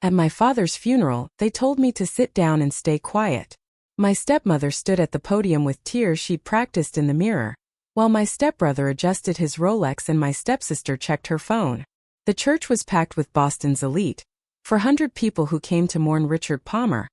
At my father's funeral, they told me to sit down and stay quiet. My stepmother stood at the podium with tears she'd practiced in the mirror, while my stepbrother adjusted his Rolex and my stepsister checked her phone. The church was packed with Boston's elite, 400 people who came to mourn Richard Palmer,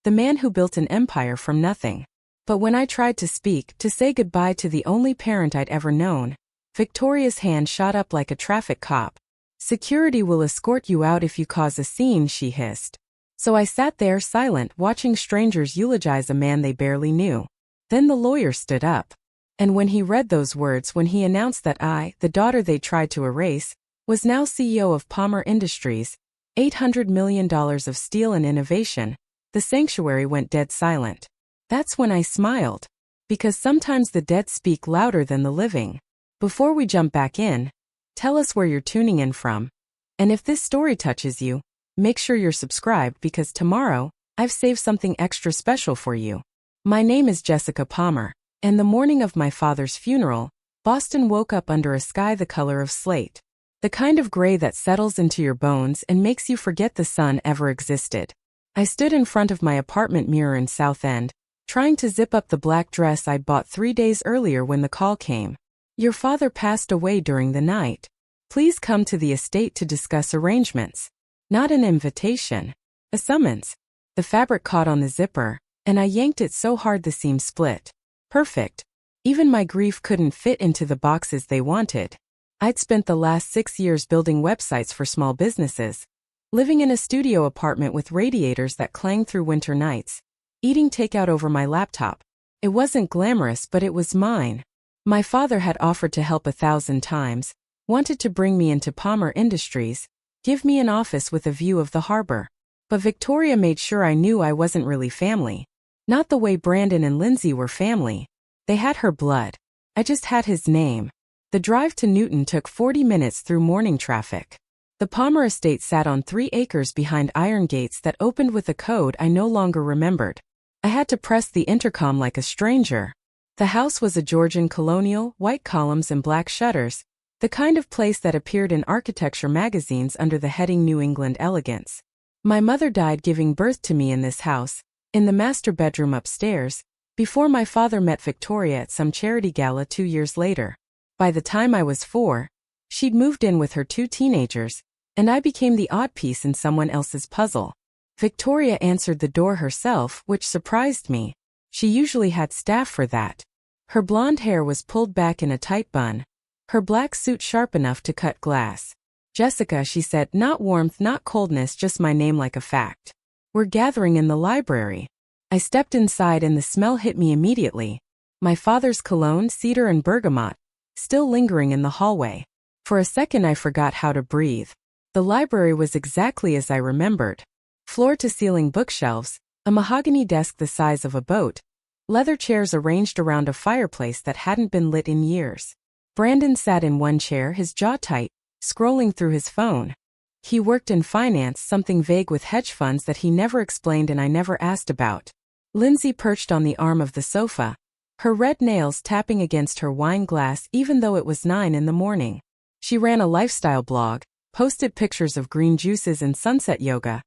the man who built an empire from nothing. But when I tried to speak, to say goodbye to the only parent I'd ever known, Victoria's hand shot up like a traffic cop. "Security will escort you out if you cause a scene," she hissed. So I sat there silent, watching strangers eulogize a man they barely knew. Then the lawyer stood up. And when he read those words, when he announced that I, the daughter they tried to erase, was now CEO of Palmer Industries, $800 million of steel and innovation, the sanctuary went dead silent. That's when I smiled. Because sometimes the dead speak louder than the living. Before we jump back in, tell us where you're tuning in from. And if this story touches you, make sure you're subscribed because tomorrow, I've saved something extra special for you. My name is Jessica Palmer, and the morning of my father's funeral, Boston woke up under a sky the color of slate. The kind of gray that settles into your bones and makes you forget the sun ever existed. I stood in front of my apartment mirror in South End, trying to zip up the black dress I'd bought 3 days earlier when the call came. "Your father passed away during the night. Please come to the estate to discuss arrangements." Not an invitation. A summons. The fabric caught on the zipper, and I yanked it so hard the seam split. Perfect. Even my grief couldn't fit into the boxes they wanted. I'd spent the last 6 years building websites for small businesses, living in a studio apartment with radiators that clanged through winter nights, eating takeout over my laptop. It wasn't glamorous, but it was mine. My father had offered to help 1,000 times, wanted to bring me into Palmer Industries, give me an office with a view of the harbor. But Victoria made sure I knew I wasn't really family. Not the way Brandon and Lindsay were family. They had her blood. I just had his name. The drive to Newton took 40 minutes through morning traffic. The Palmer estate sat on 3 acres behind iron gates that opened with a code I no longer remembered. I had to press the intercom like a stranger. The house was a Georgian colonial, white columns and black shutters, the kind of place that appeared in architecture magazines under the heading New England Elegance. My mother died giving birth to me in this house, in the master bedroom upstairs, before my father met Victoria at some charity gala 2 years later. By the time I was 4, she'd moved in with her 2 teenagers, and I became the odd piece in someone else's puzzle. Victoria answered the door herself, which surprised me. She usually had staff for that. Her blonde hair was pulled back in a tight bun, her black suit sharp enough to cut glass. "Jessica," she said, "not warmth, not coldness, just my name like a fact. We're gathering in the library." I stepped inside and the smell hit me immediately. My father's cologne, cedar and bergamot, still lingering in the hallway. For a second I forgot how to breathe. The library was exactly as I remembered. Floor-to-ceiling bookshelves, a mahogany desk the size of a boat, leather chairs arranged around a fireplace that hadn't been lit in years. Brandon sat in one chair, his jaw tight, scrolling through his phone. He worked in finance, something vague with hedge funds that he never explained and I never asked about. Lindsay perched on the arm of the sofa, her red nails tapping against her wine glass even though it was 9 in the morning. She ran a lifestyle blog, posted pictures of green juices and sunset yoga.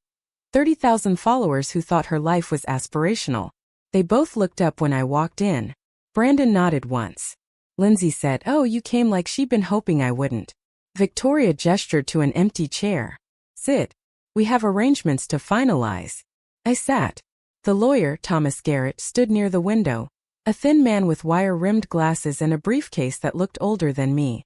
30,000 followers who thought her life was aspirational. They both looked up when I walked in. Brandon nodded once. Lindsay said, "Oh, you came, like she'd been hoping I wouldn't." Victoria gestured to an empty chair. "Sit. We have arrangements to finalize." I sat. The lawyer, Thomas Garrett, stood near the window, a thin man with wire-rimmed glasses and a briefcase that looked older than me.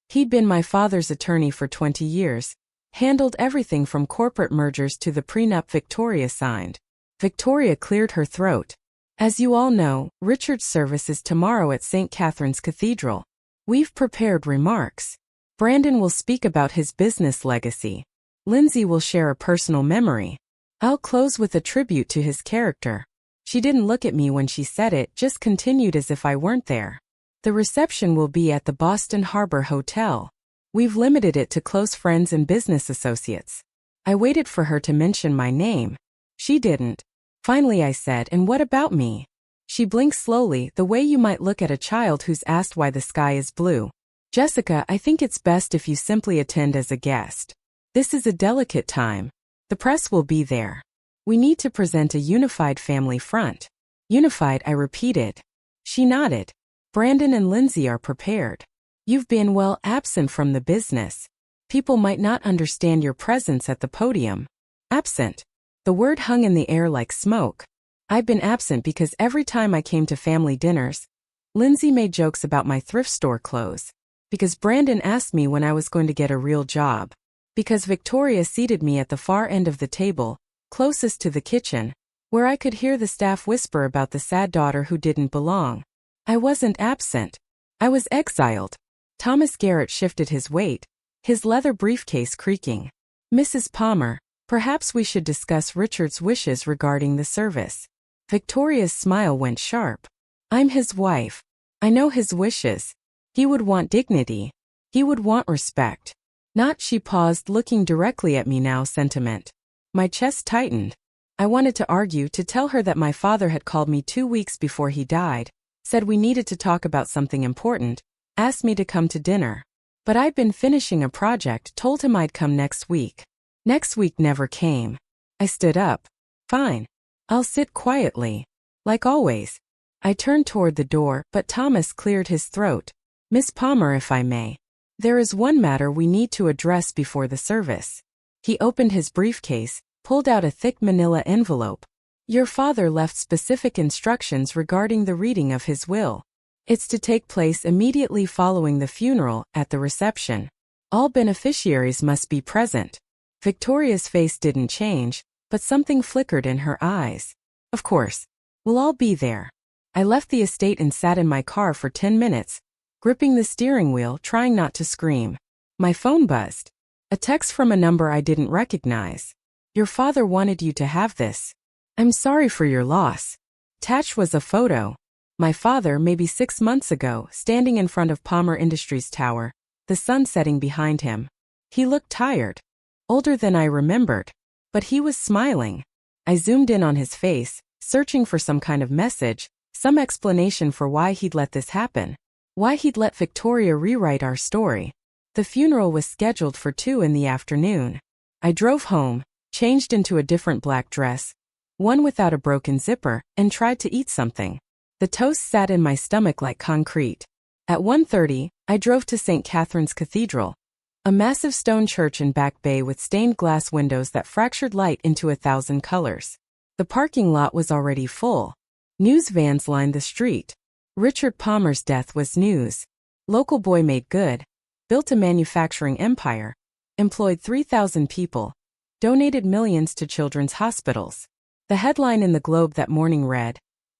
He'd been my father's attorney for 20 years, handled everything from corporate mergers to the prenup Victoria signed. Victoria cleared her throat. "As you all know, Richard's service is tomorrow at St. Catherine's Cathedral. We've prepared remarks. Brandon will speak about his business legacy. Lindsay will share a personal memory. I'll close with a tribute to his character." She didn't look at me when she said it, just continued as if I weren't there. "The reception will be at the Boston Harbor Hotel. We've limited it to close friends and business associates." I waited for her to mention my name. She didn't. Finally I said, "And what about me?" She blinked slowly, the way you might look at a child who's asked why the sky is blue. "Jessica, I think it's best if you simply attend as a guest. This is a delicate time. The press will be there. We need to present a unified family front. Unified, I repeated. She nodded. Brandon and Lindsay are prepared. You've been well absent from the business. People might not understand your presence at the podium. Absent. The word hung in the air like smoke. I've been absent because every time I came to family dinners, Lindsay made jokes about my thrift store clothes. Because Brandon asked me when I was going to get a real job. Because Victoria seated me at the far end of the table, closest to the kitchen, where I could hear the staff whisper about the sad daughter who didn't belong. I wasn't absent. I was exiled. Thomas Garrett shifted his weight, his leather briefcase creaking. Mrs. Palmer, perhaps we should discuss Richard's wishes regarding the service. Victoria's smile went sharp. I'm his wife. I know his wishes. He would want dignity. He would want respect. Not, she paused, looking directly at me now, sentiment. My chest tightened. I wanted to argue, to tell her that my father had called me 2 weeks before he died, said we needed to talk about something important, asked me to come to dinner. But I'd been finishing a project, told him I'd come next week. Next week never came. I stood up. Fine. I'll sit quietly. Like always. I turned toward the door, but Thomas cleared his throat. Miss Palmer, if I may. There is one matter we need to address before the service. He opened his briefcase, pulled out a thick manila envelope. Your father left specific instructions regarding the reading of his will. It's to take place immediately following the funeral, at the reception. All beneficiaries must be present. Victoria's face didn't change, but something flickered in her eyes. Of course. We'll all be there. I left the estate and sat in my car for 10 minutes, gripping the steering wheel, trying not to scream. My phone buzzed. A text from a number I didn't recognize. Your father wanted you to have this. I'm sorry for your loss. Attached was a photo. My father, maybe 6 months ago, standing in front of Palmer Industries Tower, the sun setting behind him. He looked tired. Older than I remembered. But he was smiling. I zoomed in on his face, searching for some kind of message, some explanation for why he'd let this happen. Why he'd let Victoria rewrite our story. The funeral was scheduled for 2 in the afternoon. I drove home, changed into a different black dress, one without a broken zipper, and tried to eat something. The toast sat in my stomach like concrete. At 1:30, I drove to St. Catherine's Cathedral, a massive stone church in Back Bay with stained glass windows that fractured light into 1,000 colors. The parking lot was already full. News vans lined the street. Richard Palmer's death was news. Local boy made good. Built a manufacturing empire. Employed 3,000 people. Donated millions to children's hospitals. The headline in the Globe that morning read,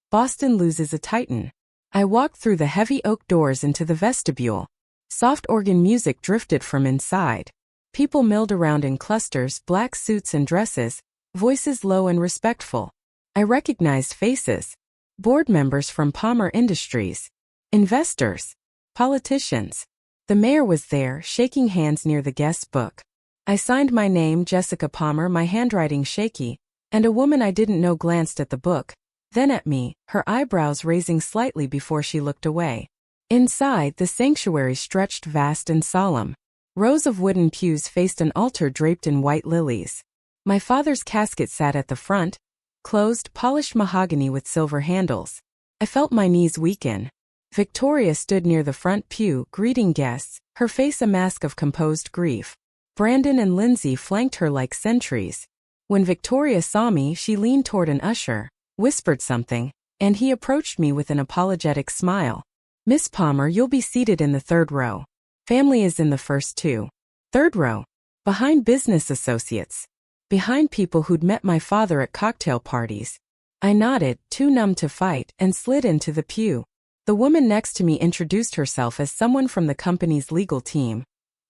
Boston loses a titan. I walked through the heavy oak doors into the vestibule. Soft organ music drifted from inside. People milled around in clusters, black suits and dresses, voices low and respectful. I recognized faces. Board members from Palmer Industries. Investors. Politicians. The mayor was there, shaking hands near the guest book. I signed my name, Jessica Palmer, my handwriting shaky, and a woman I didn't know glanced at the book, then at me, her eyebrows raising slightly before she looked away. Inside, the sanctuary stretched vast and solemn. Rows of wooden pews faced an altar draped in white lilies. My father's casket sat at the front, closed, polished mahogany with silver handles. I felt my knees weaken. Victoria stood near the front pew, greeting guests, her face a mask of composed grief. Brandon and Lindsay flanked her like sentries. When Victoria saw me, she leaned toward an usher, whispered something, and he approached me with an apologetic smile. Miss Palmer, you'll be seated in the 3rd row. Family is in the first 2. 3rd row. Behind business associates. Behind people who'd met my father at cocktail parties. I nodded, too numb to fight, and slid into the pew. The woman next to me introduced herself as someone from the company's legal team,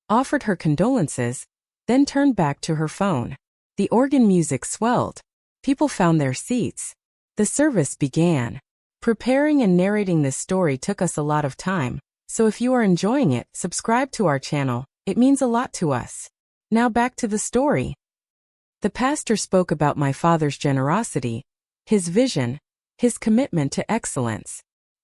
offered her condolences, then turned back to her phone. The organ music swelled. People found their seats. The service began. Preparing and narrating this story took us a lot of time, so if you are enjoying it, subscribe to our channel. It means a lot to us. Now back to the story. The pastor spoke about my father's generosity, his vision, his commitment to excellence.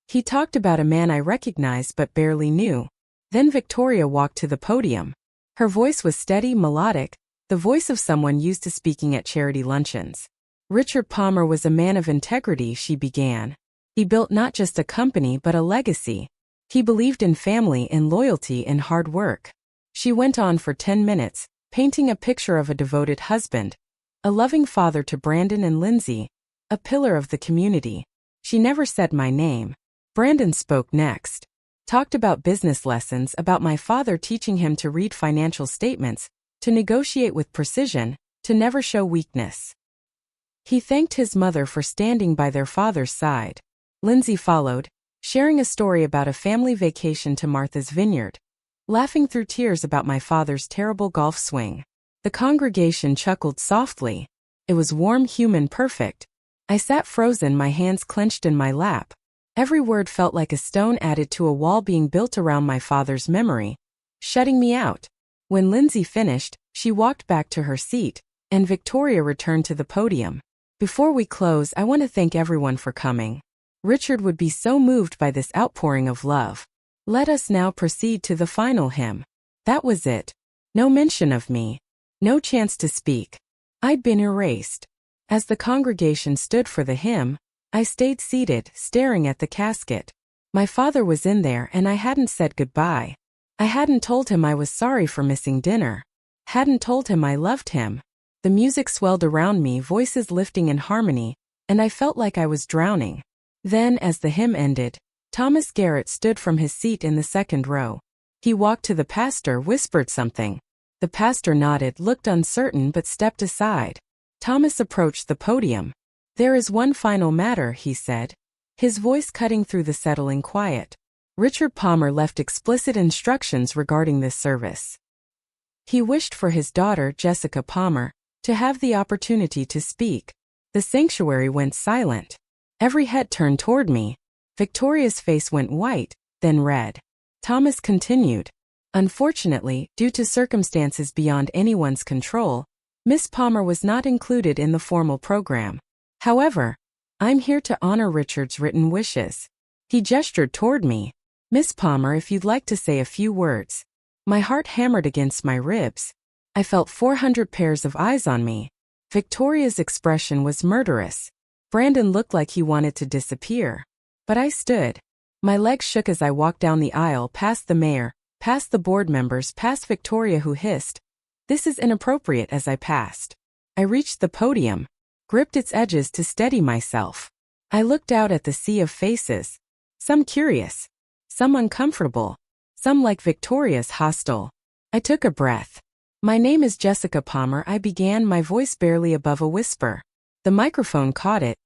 He talked about a man I recognized but barely knew. Then Victoria walked to the podium. Her voice was steady, melodic, the voice of someone used to speaking at charity luncheons. Richard Palmer was a man of integrity, she began. He built not just a company but a legacy. He believed in family and loyalty and hard work. She went on for 10 minutes, painting a picture of a devoted husband, a loving father to Brandon and Lindsay, a pillar of the community. She never said my name. Brandon spoke next. Talked about business lessons, about my father teaching him to read financial statements, to negotiate with precision, to never show weakness. He thanked his mother for standing by their father's side. Lindsay followed, sharing a story about a family vacation to Martha's Vineyard, laughing through tears about my father's terrible golf swing. The congregation chuckled softly. It was warm, human, perfect. I sat frozen, my hands clenched in my lap. Every word felt like a stone added to a wall being built around my father's memory, shutting me out. When Lindsay finished, she walked back to her seat, and Victoria returned to the podium. Before we close, I want to thank everyone for coming. Richard would be so moved by this outpouring of love. Let us now proceed to the final hymn. That was it. No mention of me. No chance to speak. I'd been erased. As the congregation stood for the hymn, I stayed seated, staring at the casket. My father was in there and I hadn't said goodbye. I hadn't told him I was sorry for missing dinner. Hadn't told him I loved him. The music swelled around me, voices lifting in harmony, and I felt like I was drowning. Then, as the hymn ended, Thomas Garrett stood from his seat in the second row. He walked to the pastor, whispered something. The pastor nodded, looked uncertain but stepped aside. Thomas approached the podium. "There is one final matter," he said, his voice cutting through the settling quiet. Richard Palmer left explicit instructions regarding this service. He wished for his daughter, Jessica Palmer, to have the opportunity to speak. The sanctuary went silent. Every head turned toward me. Victoria's face went white, then red. Thomas continued. "Unfortunately, due to circumstances beyond anyone's control, Miss Palmer was not included in the formal program. However, I'm here to honor Richard's written wishes." He gestured toward me. "Miss Palmer, if you'd like to say a few words." My heart hammered against my ribs. I felt 400 pairs of eyes on me. Victoria's expression was murderous. Brandon looked like he wanted to disappear. But I stood. My legs shook as I walked down the aisle, past the mayor, past the board members, past Victoria, who hissed, "This is inappropriate," as I passed. I reached the podium, gripped its edges to steady myself. I looked out at the sea of faces. Some curious, some uncomfortable, some like Victoria's hostile. I took a breath. "My name is Jessica Palmer," I began, my voice barely above a whisper. The microphone caught it,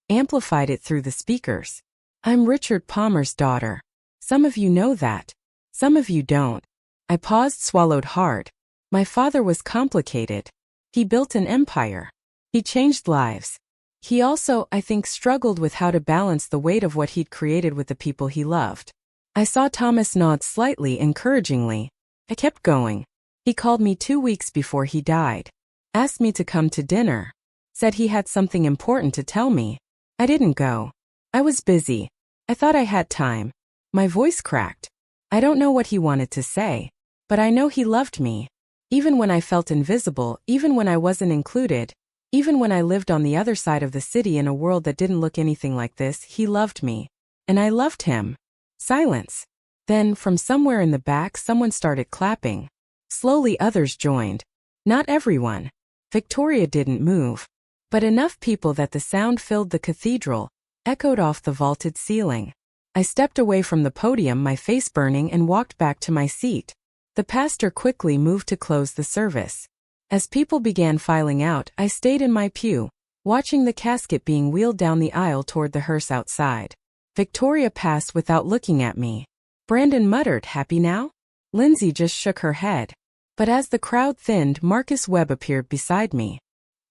amplified it through the speakers. "I'm Richard Palmer's daughter. Some of you know that. Some of you don't." I paused, swallowed hard. My father was complicated. He built an empire. He changed lives. He also, I think, struggled with how to balance the weight of what he'd created with the people he loved. I saw Thomas nod slightly encouragingly. I kept going. He called me 2 weeks before he died. Asked me to come to dinner. Said he had something important to tell me. I didn't go. I was busy. I thought I had time. My voice cracked. I don't know what he wanted to say, but I know he loved me. Even when I felt invisible, even when I wasn't included, even when I lived on the other side of the city in a world that didn't look anything like this, he loved me. And I loved him. Silence. Then, from somewhere in the back, someone started clapping. Slowly others joined. Not everyone. Victoria didn't move. But enough people that the sound filled the cathedral, echoed off the vaulted ceiling. I stepped away from the podium, my face burning, and walked back to my seat. The pastor quickly moved to close the service. As people began filing out, I stayed in my pew, watching the casket being wheeled down the aisle toward the hearse outside. Victoria passed without looking at me. Brandon muttered, "Happy now?" Lindsay just shook her head. But as the crowd thinned, Marcus Webb appeared beside me.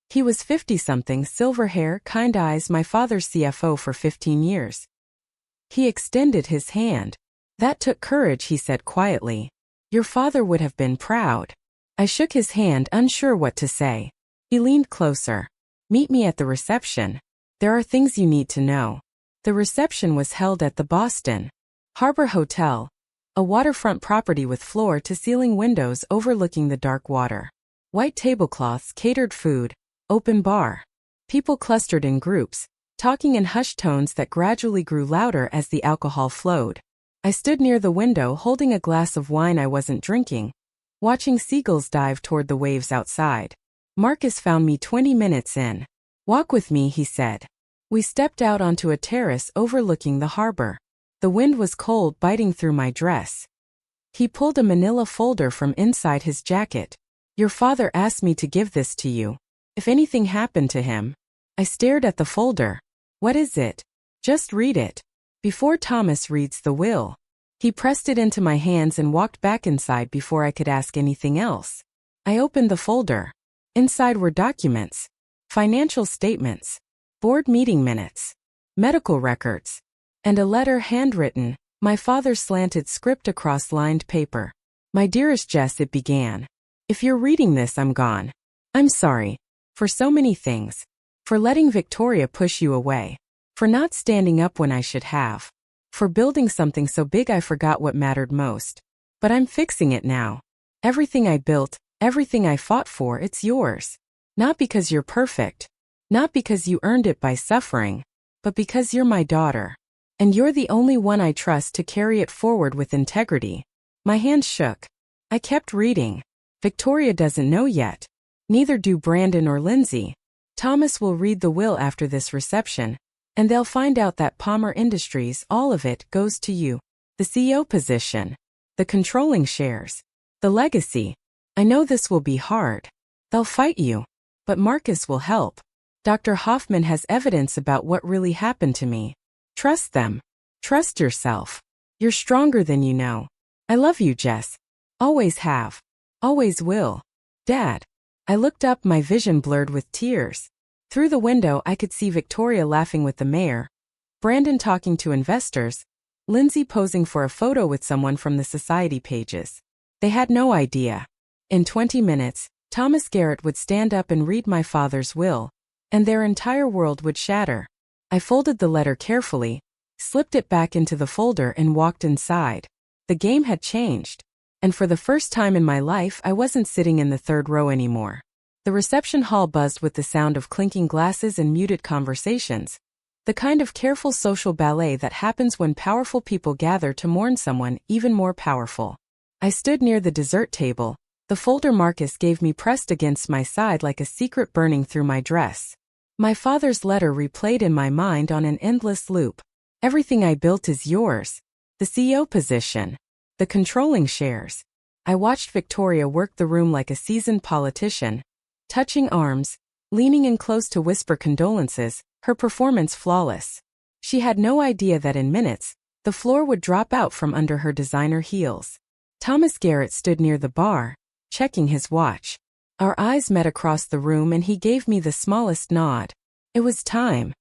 He was 50-something, silver hair, kind eyes, my father's CFO for 15 years. He extended his hand. "That took courage," he said quietly. "Your father would have been proud." I shook his hand, unsure what to say. He leaned closer. "Meet me at the reception. There are things you need to know." The reception was held at the Boston Harbor Hotel, a waterfront property with floor-to-ceiling windows overlooking the dark water. White tablecloths, catered food, open bar. People clustered in groups, talking in hushed tones that gradually grew louder as the alcohol flowed. I stood near the window holding a glass of wine I wasn't drinking, watching seagulls dive toward the waves outside. Marcus found me 20 minutes in. "Walk with me," he said. We stepped out onto a terrace overlooking the harbor. The wind was cold, biting through my dress. He pulled a manila folder from inside his jacket. "Your father asked me to give this to you. If anything happened to him." I stared at the folder. "What is it?" "Just read it. Before Thomas reads the will." He pressed it into my hands and walked back inside before I could ask anything else. I opened the folder. Inside were documents, financial statements, board meeting minutes, medical records, and a letter handwritten, my father's slanted script across lined paper. "My dearest Jess," it began. "If you're reading this, I'm gone. I'm sorry. For so many things. For letting Victoria push you away. For not standing up when I should have. For building something so big I forgot what mattered most. But I'm fixing it now. Everything I built, everything I fought for, it's yours. Not because you're perfect. Not because you earned it by suffering. But because you're my daughter. And you're the only one I trust to carry it forward with integrity." My hands shook. I kept reading. "Victoria doesn't know yet. Neither do Brandon or Lindsay. Thomas will read the will after this reception, and they'll find out that Palmer Industries, all of it, goes to you. The CEO position. The controlling shares. The legacy. I know this will be hard. They'll fight you. But Marcus will help. Dr. Hoffman has evidence about what really happened to me. Trust them. Trust yourself. You're stronger than you know. I love you, Jess. Always have. Always will. Dad." I looked up, my vision blurred with tears. Through the window I could see Victoria laughing with the mayor, Brandon talking to investors, Lindsay posing for a photo with someone from the society pages. They had no idea. In 20 minutes, Thomas Garrett would stand up and read my father's will, and their entire world would shatter. I folded the letter carefully, slipped it back into the folder and walked inside. The game had changed. And for the first time in my life I wasn't sitting in the third row anymore. The reception hall buzzed with the sound of clinking glasses and muted conversations. The kind of careful social ballet that happens when powerful people gather to mourn someone even more powerful. I stood near the dessert table, the folder Marcus gave me pressed against my side like a secret burning through my dress. My father's letter replayed in my mind on an endless loop. Everything I built is yours. The CEO position. The controlling shares. I watched Victoria work the room like a seasoned politician, touching arms, leaning in close to whisper condolences, her performance flawless. She had no idea that in minutes, the floor would drop out from under her designer heels. Thomas Garrett stood near the bar, checking his watch. Our eyes met across the room and he gave me the smallest nod. It was time.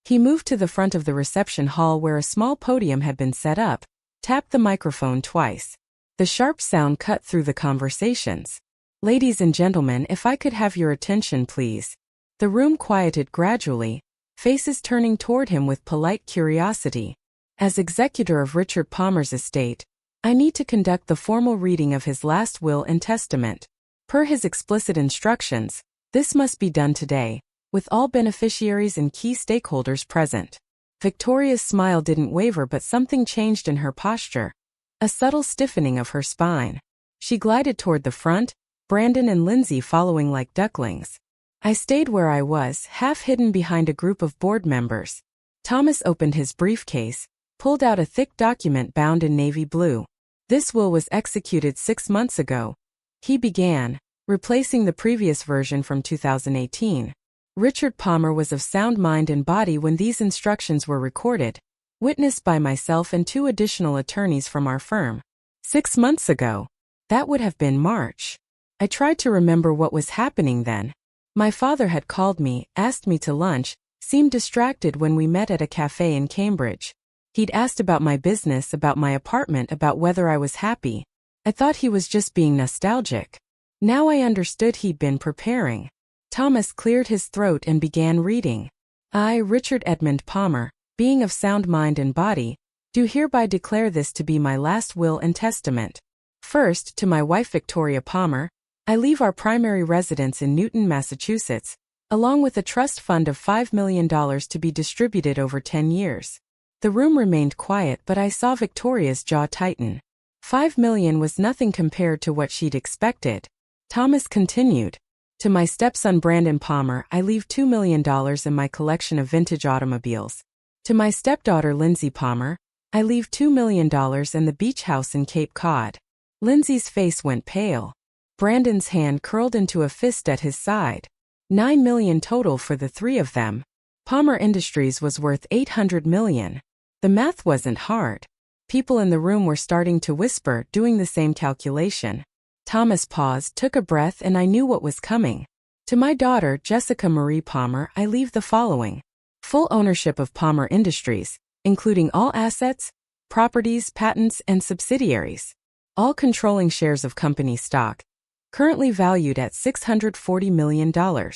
He moved to the front of the reception hall where a small podium had been set up, tapped the microphone twice. The sharp sound cut through the conversations. "Ladies and gentlemen, if I could have your attention, please." The room quieted gradually, faces turning toward him with polite curiosity. As executor of Richard Palmer's estate, I need to conduct the formal reading of his last will and testament. Per his explicit instructions, this must be done today, with all beneficiaries and key stakeholders present. Victoria's smile didn't waver, but something changed in her posture. A subtle stiffening of her spine. She glided toward the front, Brandon and Lindsay following like ducklings. I stayed where I was, half hidden behind a group of board members. Thomas opened his briefcase, pulled out a thick document bound in navy blue. "This will was executed 6 months ago," he began, replacing the previous version from 2018. Richard Palmer was of sound mind and body when these instructions were recorded, witnessed by myself and 2 additional attorneys from our firm. 6 months ago. That would have been March. I tried to remember what was happening then. My father had called me, asked me to lunch, seemed distracted when we met at a cafe in Cambridge. He'd asked about my business, about my apartment, about whether I was happy. I thought he was just being nostalgic. Now I understood he'd been preparing. Thomas cleared his throat and began reading. "I, Richard Edmund Palmer, being of sound mind and body, do hereby declare this to be my last will and testament. First, to my wife Victoria Palmer, I leave our primary residence in Newton, Massachusetts, along with a trust fund of $5 million to be distributed over 10 years. The room remained quiet, but I saw Victoria's jaw tighten. $5 million was nothing compared to what she'd expected. Thomas continued. To my stepson Brandon Palmer, I leave $2 million in my collection of vintage automobiles. To my stepdaughter Lindsay Palmer, I leave $2 million in the beach house in Cape Cod. Lindsay's face went pale. Brandon's hand curled into a fist at his side. $9 million total for the three of them. Palmer Industries was worth $800 million. The math wasn't hard. People in the room were starting to whisper, doing the same calculation. Thomas paused, took a breath, and I knew what was coming. To my daughter, Jessica Marie Palmer, I leave the following. Full ownership of Palmer Industries, including all assets, properties, patents, and subsidiaries. All controlling shares of company stock, currently valued at $640 million. The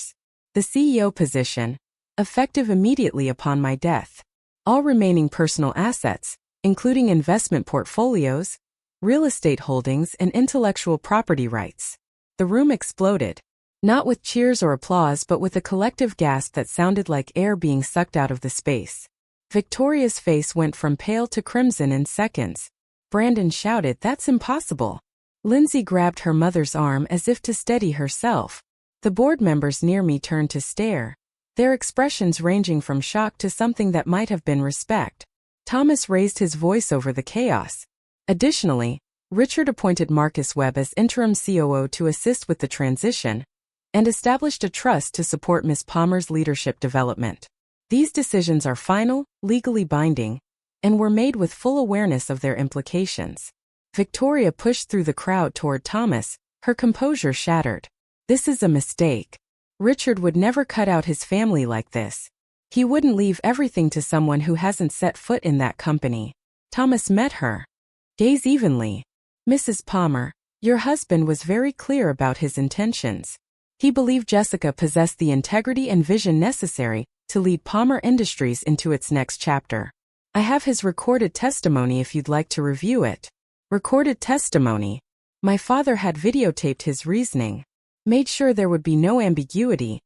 CEO position, effective immediately upon my death. All remaining personal assets, including investment portfolios, real estate holdings, and intellectual property rights. The room exploded. Not with cheers or applause, but with a collective gasp that sounded like air being sucked out of the space. Victoria's face went from pale to crimson in seconds. Brandon shouted, "That's impossible." Lindsay grabbed her mother's arm as if to steady herself. The board members near me turned to stare, their expressions ranging from shock to something that might have been respect. Thomas raised his voice over the chaos. Additionally, Richard appointed Marcus Webb as interim COO to assist with the transition, and established a trust to support Ms. Palmer's leadership development. These decisions are final, legally binding, and were made with full awareness of their implications. Victoria pushed through the crowd toward Thomas, her composure shattered. This is a mistake. Richard would never cut out his family like this. He wouldn't leave everything to someone who hasn't set foot in that company. Thomas met her gaze evenly. Mrs. Palmer, your husband was very clear about his intentions. He believed Jessica possessed the integrity and vision necessary to lead Palmer Industries into its next chapter. I have his recorded testimony if you'd like to review it. Recorded testimony. My father had videotaped his reasoning, made sure there would be no ambiguity,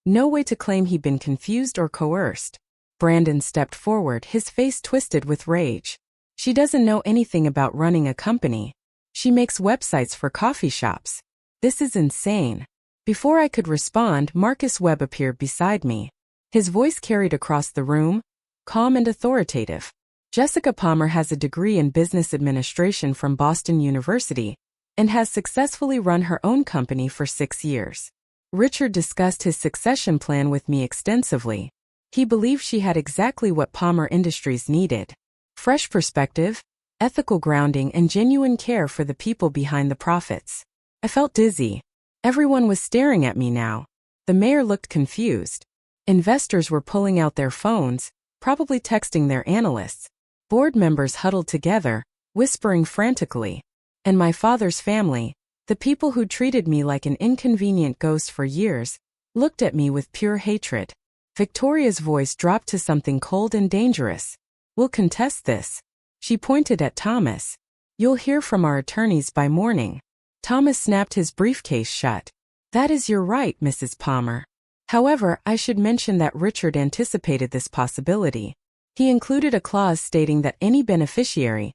no way to claim he'd been confused or coerced. Brandon stepped forward, his face twisted with rage. She doesn't know anything about running a company. She makes websites for coffee shops. This is insane. Before I could respond, Marcus Webb appeared beside me. His voice carried across the room, calm and authoritative. Jessica Palmer has a degree in business administration from Boston University and has successfully run her own company for 6 years. Richard discussed his succession plan with me extensively. He believed she had exactly what Palmer Industries needed. Fresh perspective, ethical grounding, and genuine care for the people behind the profits. I felt dizzy. Everyone was staring at me now. The mayor looked confused. Investors were pulling out their phones, probably texting their analysts. Board members huddled together, whispering frantically. And my father's family, the people who treated me like an inconvenient ghost for years, looked at me with pure hatred. Victoria's voice dropped to something cold and dangerous. We'll contest this. She pointed at Thomas. You'll hear from our attorneys by morning. Thomas snapped his briefcase shut. That is your right, Mrs. Palmer. However, I should mention that Richard anticipated this possibility. He included a clause stating that any beneficiary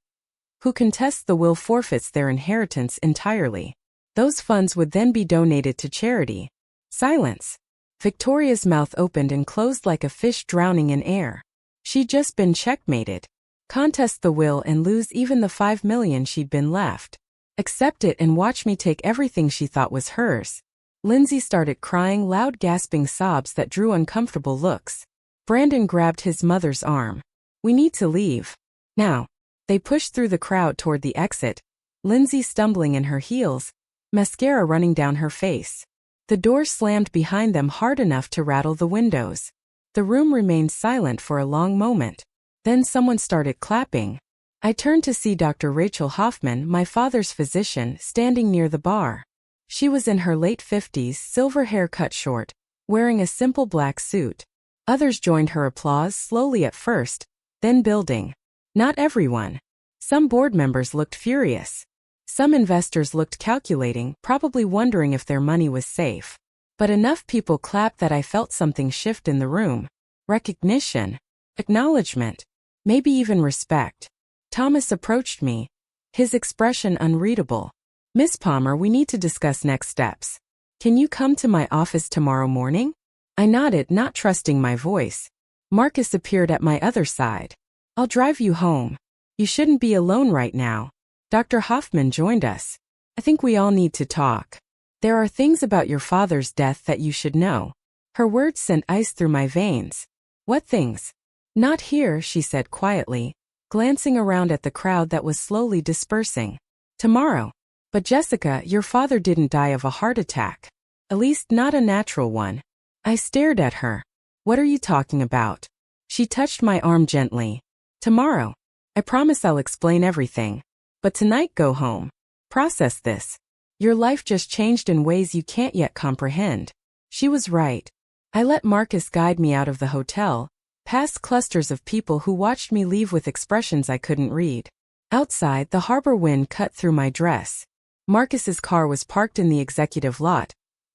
who contests the will forfeits their inheritance entirely. Those funds would then be donated to charity. Silence. Victoria's mouth opened and closed like a fish drowning in air. She'd just been checkmated. Contest the will and lose even the $5 million she'd been left. Accept it and watch me take everything she thought was hers. Lindsay started crying, loud gasping sobs that drew uncomfortable looks. Brandon grabbed his mother's arm. We need to leave. Now. They pushed through the crowd toward the exit, Lindsay stumbling in her heels, mascara running down her face. The door slammed behind them hard enough to rattle the windows. The room remained silent for a long moment. Then someone started clapping. I turned to see Dr. Rachel Hoffman, my father's physician, standing near the bar. She was in her late 50s, silver hair cut short, wearing a simple black suit. Others joined her applause, slowly at first, then building. Not everyone. Some board members looked furious. Some investors looked calculating, probably wondering if their money was safe. But enough people clapped that I felt something shift in the room. Recognition. Acknowledgement. Maybe even respect. Thomas approached me, his expression unreadable. "Miss Palmer, we need to discuss next steps. Can you come to my office tomorrow morning?" I nodded, not trusting my voice. Marcus appeared at my other side. "I'll drive you home. You shouldn't be alone right now." Dr. Hoffman joined us. "I think we all need to talk. There are things about your father's death that you should know." Her words sent ice through my veins. "What things?" "Not here," she said quietly, glancing around at the crowd that was slowly dispersing. "Tomorrow." "But Jessica, your father didn't die of a heart attack. At least not a natural one." I stared at her. "What are you talking about?" She touched my arm gently. "Tomorrow. I promise I'll explain everything. But tonight, go home. Process this. Your life just changed in ways you can't yet comprehend." She was right. I let Marcus guide me out of the hotel, past clusters of people who watched me leave with expressions I couldn't read. Outside, the harbor wind cut through my dress. Marcus's car was parked in the executive lot,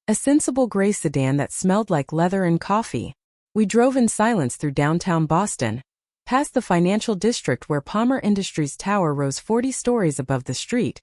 a sensible gray sedan that smelled like leather and coffee. We drove in silence through downtown Boston, past the financial district where Palmer Industries Tower rose 40 stories above the street,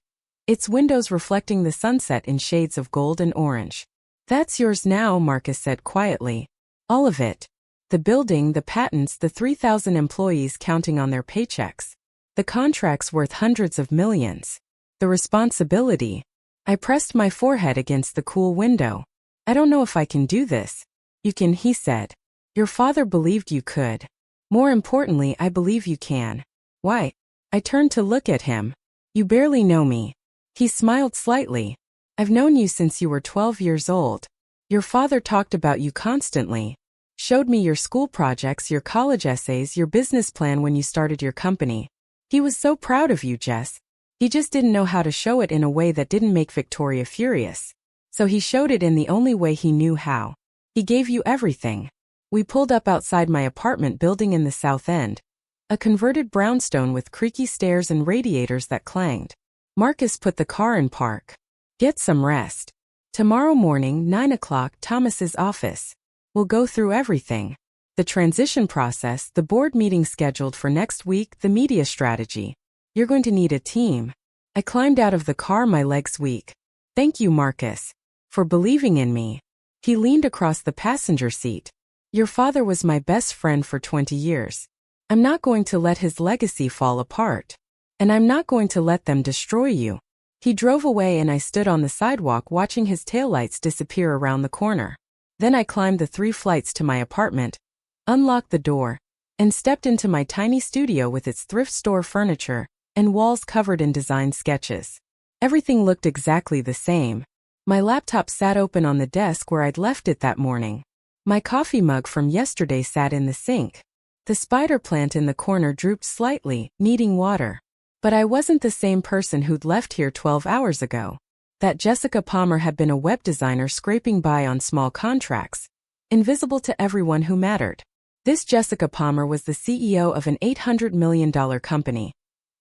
its windows reflecting the sunset in shades of gold and orange. "That's yours now," Marcus said quietly. "All of it. The building, the patents, the 3,000 employees counting on their paychecks. The contracts worth hundreds of millions. The responsibility." I pressed my forehead against the cool window. "I don't know if I can do this." "You can," he said. "Your father believed you could. More importantly, I believe you can." "Why?" I turned to look at him. "You barely know me." He smiled slightly. "I've known you since you were 12 years old. Your father talked about you constantly. Showed me your school projects, your college essays, your business plan when you started your company. He was so proud of you, Jess. He just didn't know how to show it in a way that didn't make Victoria furious. So he showed it in the only way he knew how. He gave you everything." We pulled up outside my apartment building in the South End, a converted brownstone with creaky stairs and radiators that clanged. Marcus put the car in park. "Get some rest. Tomorrow morning, 9 o'clock, Thomas's office. We'll go through everything. The transition process, the board meeting scheduled for next week, the media strategy. You're going to need a team." I climbed out of the car, my legs weak. "Thank you, Marcus, for believing in me." He leaned across the passenger seat. "Your father was my best friend for 20 years. I'm not going to let his legacy fall apart. And I'm not going to let them destroy you." He drove away and I stood on the sidewalk watching his taillights disappear around the corner. Then I climbed the 3 flights to my apartment, unlocked the door, and stepped into my tiny studio with its thrift store furniture and walls covered in design sketches. Everything looked exactly the same. My laptop sat open on the desk where I'd left it that morning. My coffee mug from yesterday sat in the sink. The spider plant in the corner drooped slightly, needing water. But I wasn't the same person who'd left here 12 hours ago. That Jessica Palmer had been a web designer scraping by on small contracts, invisible to everyone who mattered. This Jessica Palmer was the CEO of an $800 million company,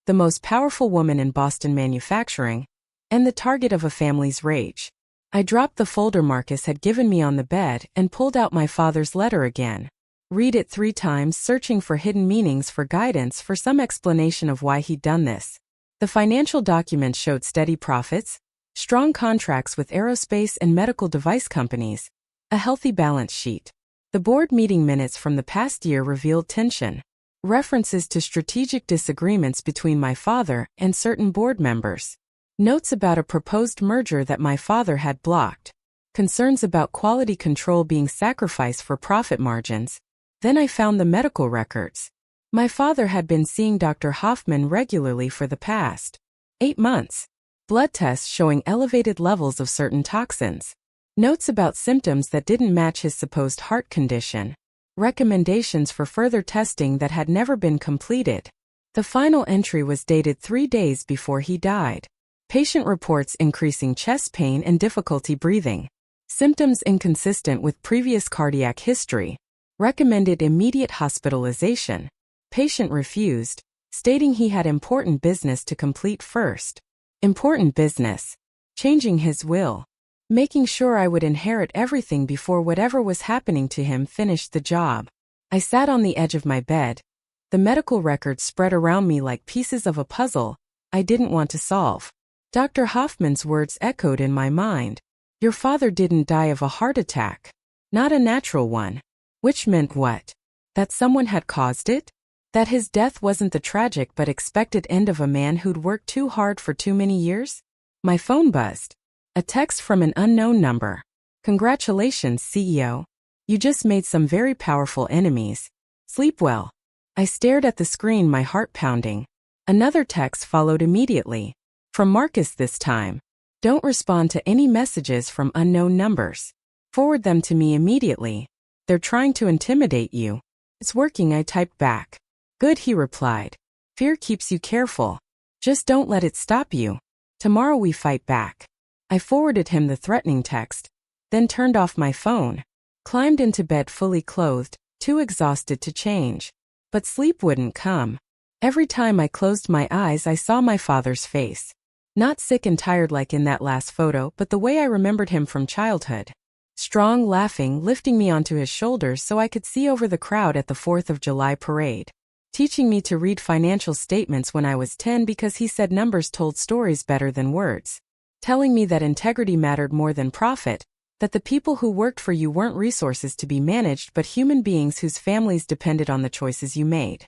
the most powerful woman in Boston manufacturing, and the target of a family's rage. I dropped the folder Marcus had given me on the bed and pulled out my father's letter again. Read it 3 times, searching for hidden meanings, for guidance, for some explanation of why he'd done this. The financial documents showed steady profits, strong contracts with aerospace and medical device companies, a healthy balance sheet. The board meeting minutes from the past year revealed tension, references to strategic disagreements between my father and certain board members, notes about a proposed merger that my father had blocked, concerns about quality control being sacrificed for profit margins. Then I found the medical records. My father had been seeing Dr. Hoffman regularly for the past 8 months. Blood tests showing elevated levels of certain toxins. Notes about symptoms that didn't match his supposed heart condition. Recommendations for further testing that had never been completed. The final entry was dated 3 days before he died. Patient reports increasing chest pain and difficulty breathing. Symptoms inconsistent with previous cardiac history. Recommended immediate hospitalization. Patient refused, stating he had important business to complete first. Important business. Changing his will. Making sure I would inherit everything before whatever was happening to him finished the job. I sat on the edge of my bed. The medical records spread around me like pieces of a puzzle I didn't want to solve. Dr. Hoffman's words echoed in my mind. Your father didn't die of a heart attack. Not a natural one. Which meant what? That someone had caused it? That his death wasn't the tragic but expected end of a man who'd worked too hard for too many years? My phone buzzed. A text from an unknown number. Congratulations, CEO. You just made some very powerful enemies. Sleep well. I stared at the screen, my heart pounding. Another text followed immediately. From Marcus this time. Don't respond to any messages from unknown numbers. Forward them to me immediately. They're trying to intimidate you. It's working, I typed back. Good, he replied. Fear keeps you careful. Just don't let it stop you. Tomorrow we fight back. I forwarded him the threatening text, then turned off my phone. Climbed into bed fully clothed, too exhausted to change. But sleep wouldn't come. Every time I closed my eyes I saw my father's face. Not sick and tired like in that last photo, but the way I remembered him from childhood. Strong, laughing, lifting me onto his shoulders so I could see over the crowd at the 4th of July parade. Teaching me to read financial statements when I was 10 because he said numbers told stories better than words. Telling me that integrity mattered more than profit, that the people who worked for you weren't resources to be managed but human beings whose families depended on the choices you made.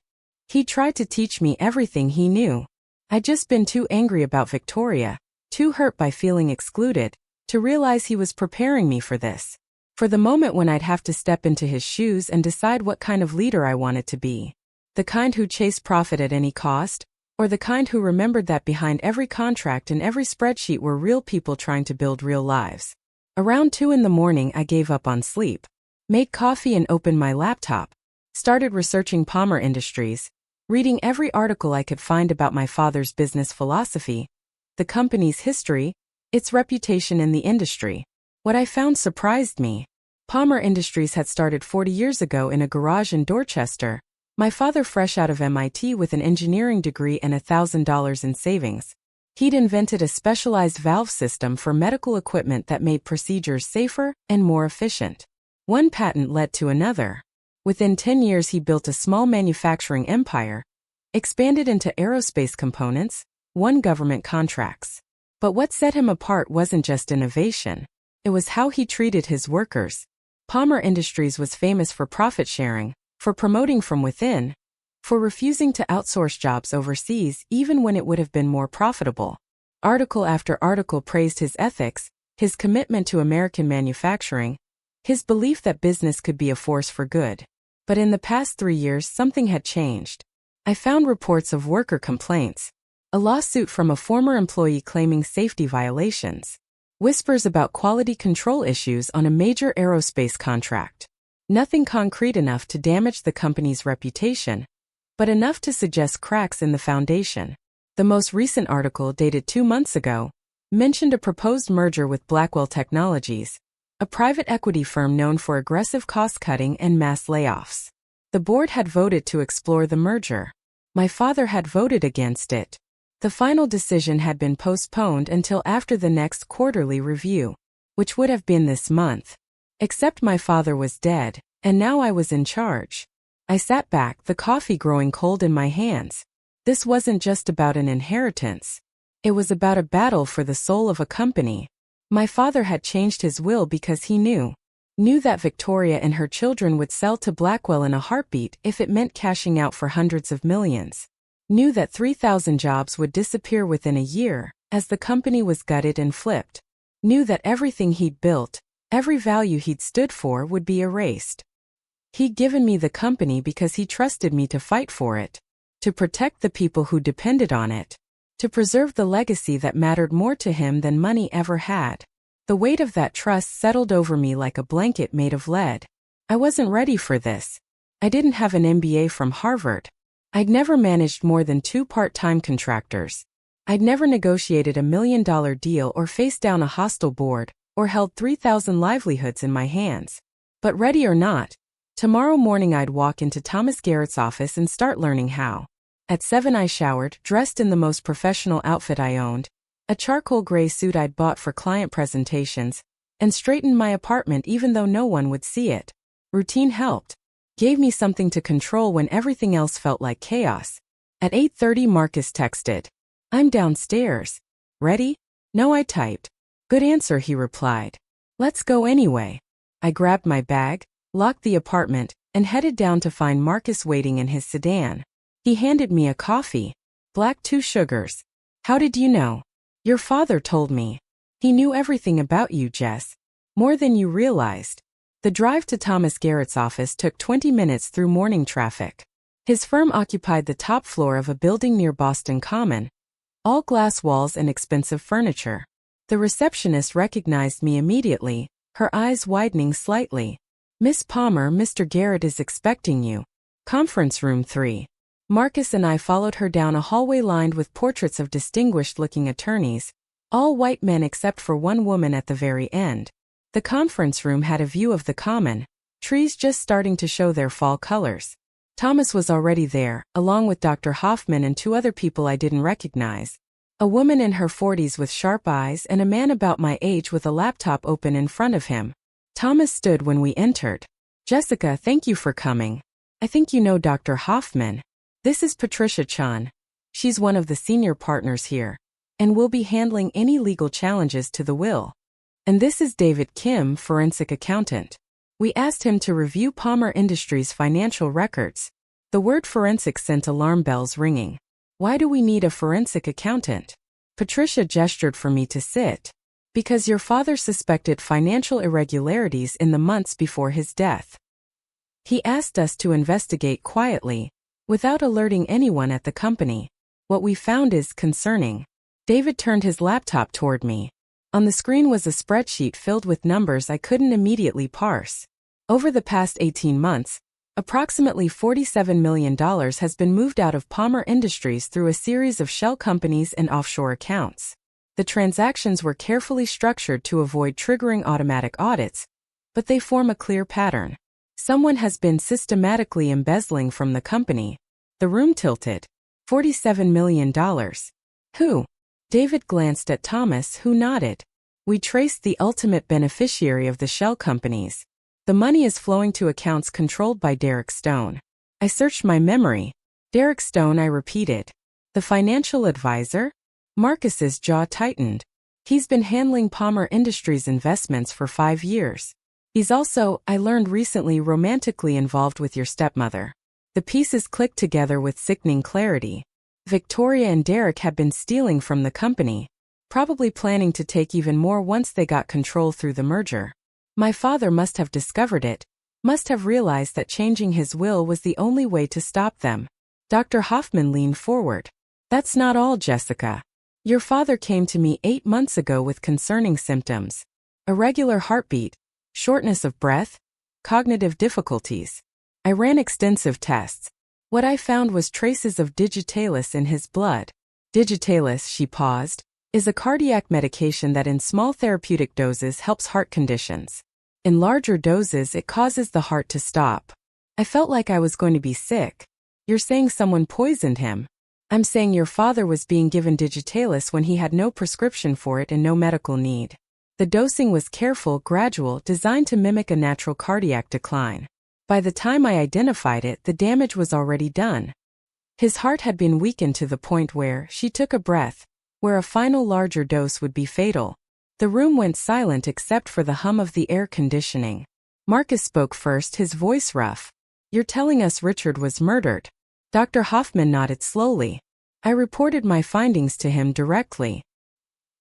He tried to teach me everything he knew. I'd just been too angry about Victoria, too hurt by feeling excluded, to realize he was preparing me for this. For the moment when I'd have to step into his shoes and decide what kind of leader I wanted to be. The kind who chased profit at any cost, or the kind who remembered that behind every contract and every spreadsheet were real people trying to build real lives. Around 2 in the morning I gave up on sleep. Made coffee and opened my laptop. Started researching Palmer Industries. Reading every article I could find about my father's business philosophy, the company's history, its reputation in the industry. What I found surprised me. Palmer Industries had started 40 years ago in a garage in Dorchester. My father fresh out of MIT with an engineering degree and $1,000 in savings. He'd invented a specialized valve system for medical equipment that made procedures safer and more efficient. One patent led to another. Within 10 years he built a small manufacturing empire, expanded into aerospace components, won government contracts. But what set him apart wasn't just innovation. It was how he treated his workers. Palmer Industries was famous for profit sharing, for promoting from within, for refusing to outsource jobs overseas even when it would have been more profitable. Article after article praised his ethics, his commitment to American manufacturing, his belief that business could be a force for good. But in the past 3 years something had changed. I found reports of worker complaints, a lawsuit from a former employee claiming safety violations, whispers about quality control issues on a major aerospace contract. Nothing concrete enough to damage the company's reputation, but enough to suggest cracks in the foundation. The most recent article, dated 2 months ago, mentioned a proposed merger with Blackwell Technologies, a private equity firm known for aggressive cost-cutting and mass layoffs. The board had voted to explore the merger. My father had voted against it. The final decision had been postponed until after the next quarterly review, which would have been this month. Except my father was dead, and now I was in charge. I sat back, the coffee growing cold in my hands. This wasn't just about an inheritance. It was about a battle for the soul of a company. My father had changed his will because he knew that Victoria and her children would sell to Blackwell in a heartbeat if it meant cashing out for hundreds of millions. Knew that 3,000 jobs would disappear within a year, as the company was gutted and flipped. Knew that everything he'd built, every value he'd stood for would be erased. He'd given me the company because he trusted me to fight for it, to protect the people who depended on it, to preserve the legacy that mattered more to him than money ever had. The weight of that trust settled over me like a blanket made of lead. I wasn't ready for this. I didn't have an MBA from Harvard. I'd never managed more than 2 part-time contractors. I'd never negotiated $1 million deal or faced down a hostile board, or held 3,000 livelihoods in my hands. But ready or not, tomorrow morning I'd walk into Thomas Garrett's office and start learning how. At 7 I showered, dressed in the most professional outfit I owned, A charcoal gray suit I'd bought for client presentations, and straightened my apartment even though no one would see it. Routine helped. Gave me something to control when everything else felt like chaos. At 8:30 Marcus texted. I'm downstairs. Ready? No, I typed. Good answer, he replied. Let's go anyway. I grabbed my bag, locked the apartment, and headed down to find Marcus waiting in his sedan. He handed me a coffee. Black, 2 sugars. How did you know? Your father told me. He knew everything about you, Jess. More than you realized. The drive to Thomas Garrett's office took 20 minutes through morning traffic. His firm occupied the top floor of a building near Boston Common. All glass walls and expensive furniture. The receptionist recognized me immediately, her eyes widening slightly. Miss Palmer, Mr. Garrett is expecting you. Conference room 3. Marcus and I followed her down a hallway lined with portraits of distinguished-looking attorneys, all white men except for one woman at the very end. The conference room had a view of the common, trees just starting to show their fall colors. Thomas was already there, along with Dr. Hoffman and 2 other people I didn't recognize. A woman in her 40s with sharp eyes and a man about my age with a laptop open in front of him. Thomas stood when we entered. Jessica, thank you for coming. I think you know Dr. Hoffman. This is Patricia Chan. She's one of the senior partners here, and will be handling any legal challenges to the will. And this is David Kim, forensic accountant. We asked him to review Palmer Industries' financial records. The word forensic sent alarm bells ringing. Why do we need a forensic accountant? Patricia gestured for me to sit. Because your father suspected financial irregularities in the months before his death. He asked us to investigate quietly, without alerting anyone at the company. What we found is concerning. David turned his laptop toward me. On the screen was a spreadsheet filled with numbers I couldn't immediately parse. Over the past 18 months, approximately $47 million has been moved out of Palmer Industries through a series of shell companies and offshore accounts. The transactions were carefully structured to avoid triggering automatic audits, but they form a clear pattern. Someone has been systematically embezzling from the company. The room tilted. $47 million. Who? David glanced at Thomas, who nodded. We traced the ultimate beneficiary of the shell companies. The money is flowing to accounts controlled by Derek Stone. I searched my memory. Derek Stone, I repeated. The financial advisor? Marcus's jaw tightened. He's been handling Palmer Industries investments for 5 years. He's also, I learned recently, romantically involved with your stepmother. The pieces clicked together with sickening clarity. Victoria and Derek had been stealing from the company, probably planning to take even more once they got control through the merger. My father must have discovered it, must have realized that changing his will was the only way to stop them. Dr. Hoffman leaned forward. That's not all, Jessica. Your father came to me 8 months ago with concerning symptoms. Irregular heartbeat, shortness of breath, cognitive difficulties. I ran extensive tests. What I found was traces of digitalis in his blood. Digitalis, she paused, is a cardiac medication that in small therapeutic doses helps heart conditions. In larger doses, it causes the heart to stop. I felt like I was going to be sick. You're saying someone poisoned him. I'm saying your father was being given digitalis when he had no prescription for it and no medical need. The dosing was careful, gradual, designed to mimic a natural cardiac decline. By the time I identified it, the damage was already done. His heart had been weakened to the point where, she took a breath, where a final larger dose would be fatal. The room went silent except for the hum of the air conditioning. Marcus spoke first, his voice rough. You're telling us Richard was murdered? Dr. Hoffman nodded slowly. I reported my findings to him directly.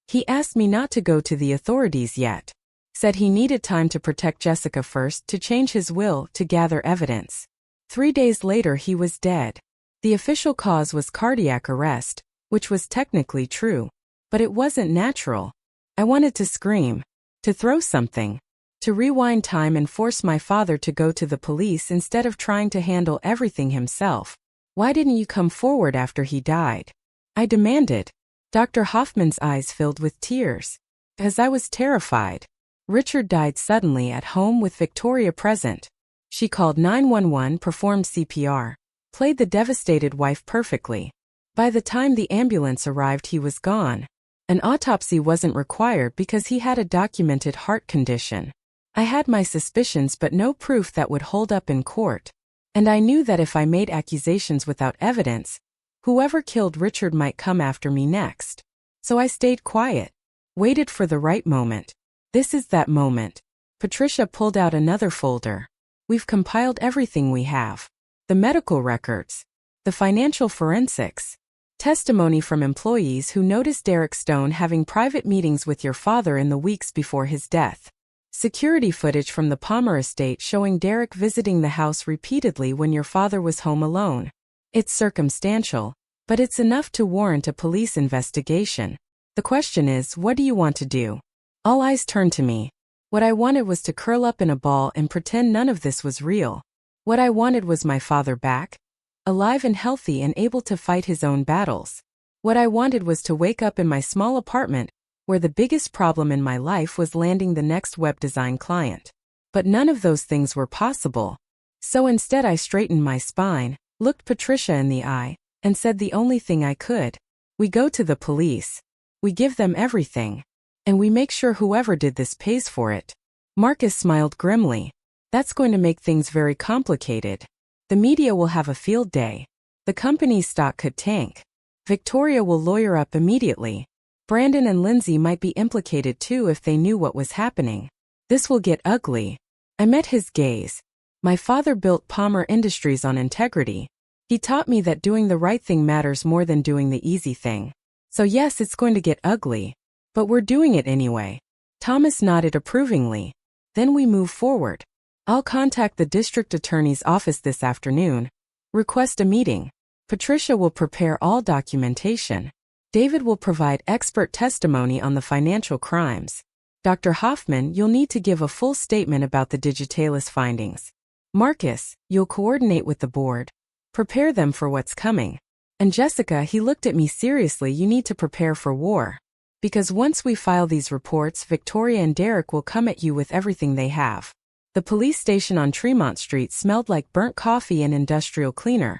He asked me not to go to the authorities yet. Said he needed time to protect Jessica first, to change his will, to gather evidence. 3 days later he was dead. The official cause was cardiac arrest, which was technically true. But it wasn't natural. I wanted to scream. To throw something. To rewind time and force my father to go to the police instead of trying to handle everything himself. Why didn't you come forward after he died? I demanded. Dr. Hoffman's eyes filled with tears. As I was terrified. Richard died suddenly at home with Victoria present. She called 911, performed CPR, played the devastated wife perfectly. By the time the ambulance arrived, he was gone. An autopsy wasn't required because he had a documented heart condition. I had my suspicions but no proof that would hold up in court. And I knew that if I made accusations without evidence, whoever killed Richard might come after me next. So I stayed quiet, waited for the right moment. This is that moment. Patricia pulled out another folder. We've compiled everything we have. The medical records, the financial forensics, testimony from employees who noticed Derek Stone having private meetings with your father in the weeks before his death. Security footage from the Palmer estate showing Derek visiting the house repeatedly when your father was home alone. It's circumstantial, but it's enough to warrant a police investigation. The question is, what do you want to do? All eyes turned to me. What I wanted was to curl up in a ball and pretend none of this was real. What I wanted was my father back, alive and healthy and able to fight his own battles. What I wanted was to wake up in my small apartment, where the biggest problem in my life was landing the next web design client. But none of those things were possible. So instead I straightened my spine, looked Patricia in the eye, and said the only thing I could. We go to the police. We give them everything. And we make sure whoever did this pays for it. Marcus smiled grimly. That's going to make things very complicated. The media will have a field day. The company's stock could tank. Victoria will lawyer up immediately. Brandon and Lindsay might be implicated too if they knew what was happening. This will get ugly. I met his gaze. My father built Palmer Industries on integrity. He taught me that doing the right thing matters more than doing the easy thing. So yes, it's going to get ugly. But we're doing it anyway. Thomas nodded approvingly. Then we move forward. I'll contact the district attorney's office this afternoon. Request a meeting. Patricia will prepare all documentation. David will provide expert testimony on the financial crimes. Dr. Hoffman, you'll need to give a full statement about the Digitalis findings. Marcus, you'll coordinate with the board. Prepare them for what's coming. And Jessica, he looked at me seriously, you need to prepare for war. Because once we file these reports, Victoria and Derek will come at you with everything they have. The police station on Tremont Street smelled like burnt coffee and industrial cleaner.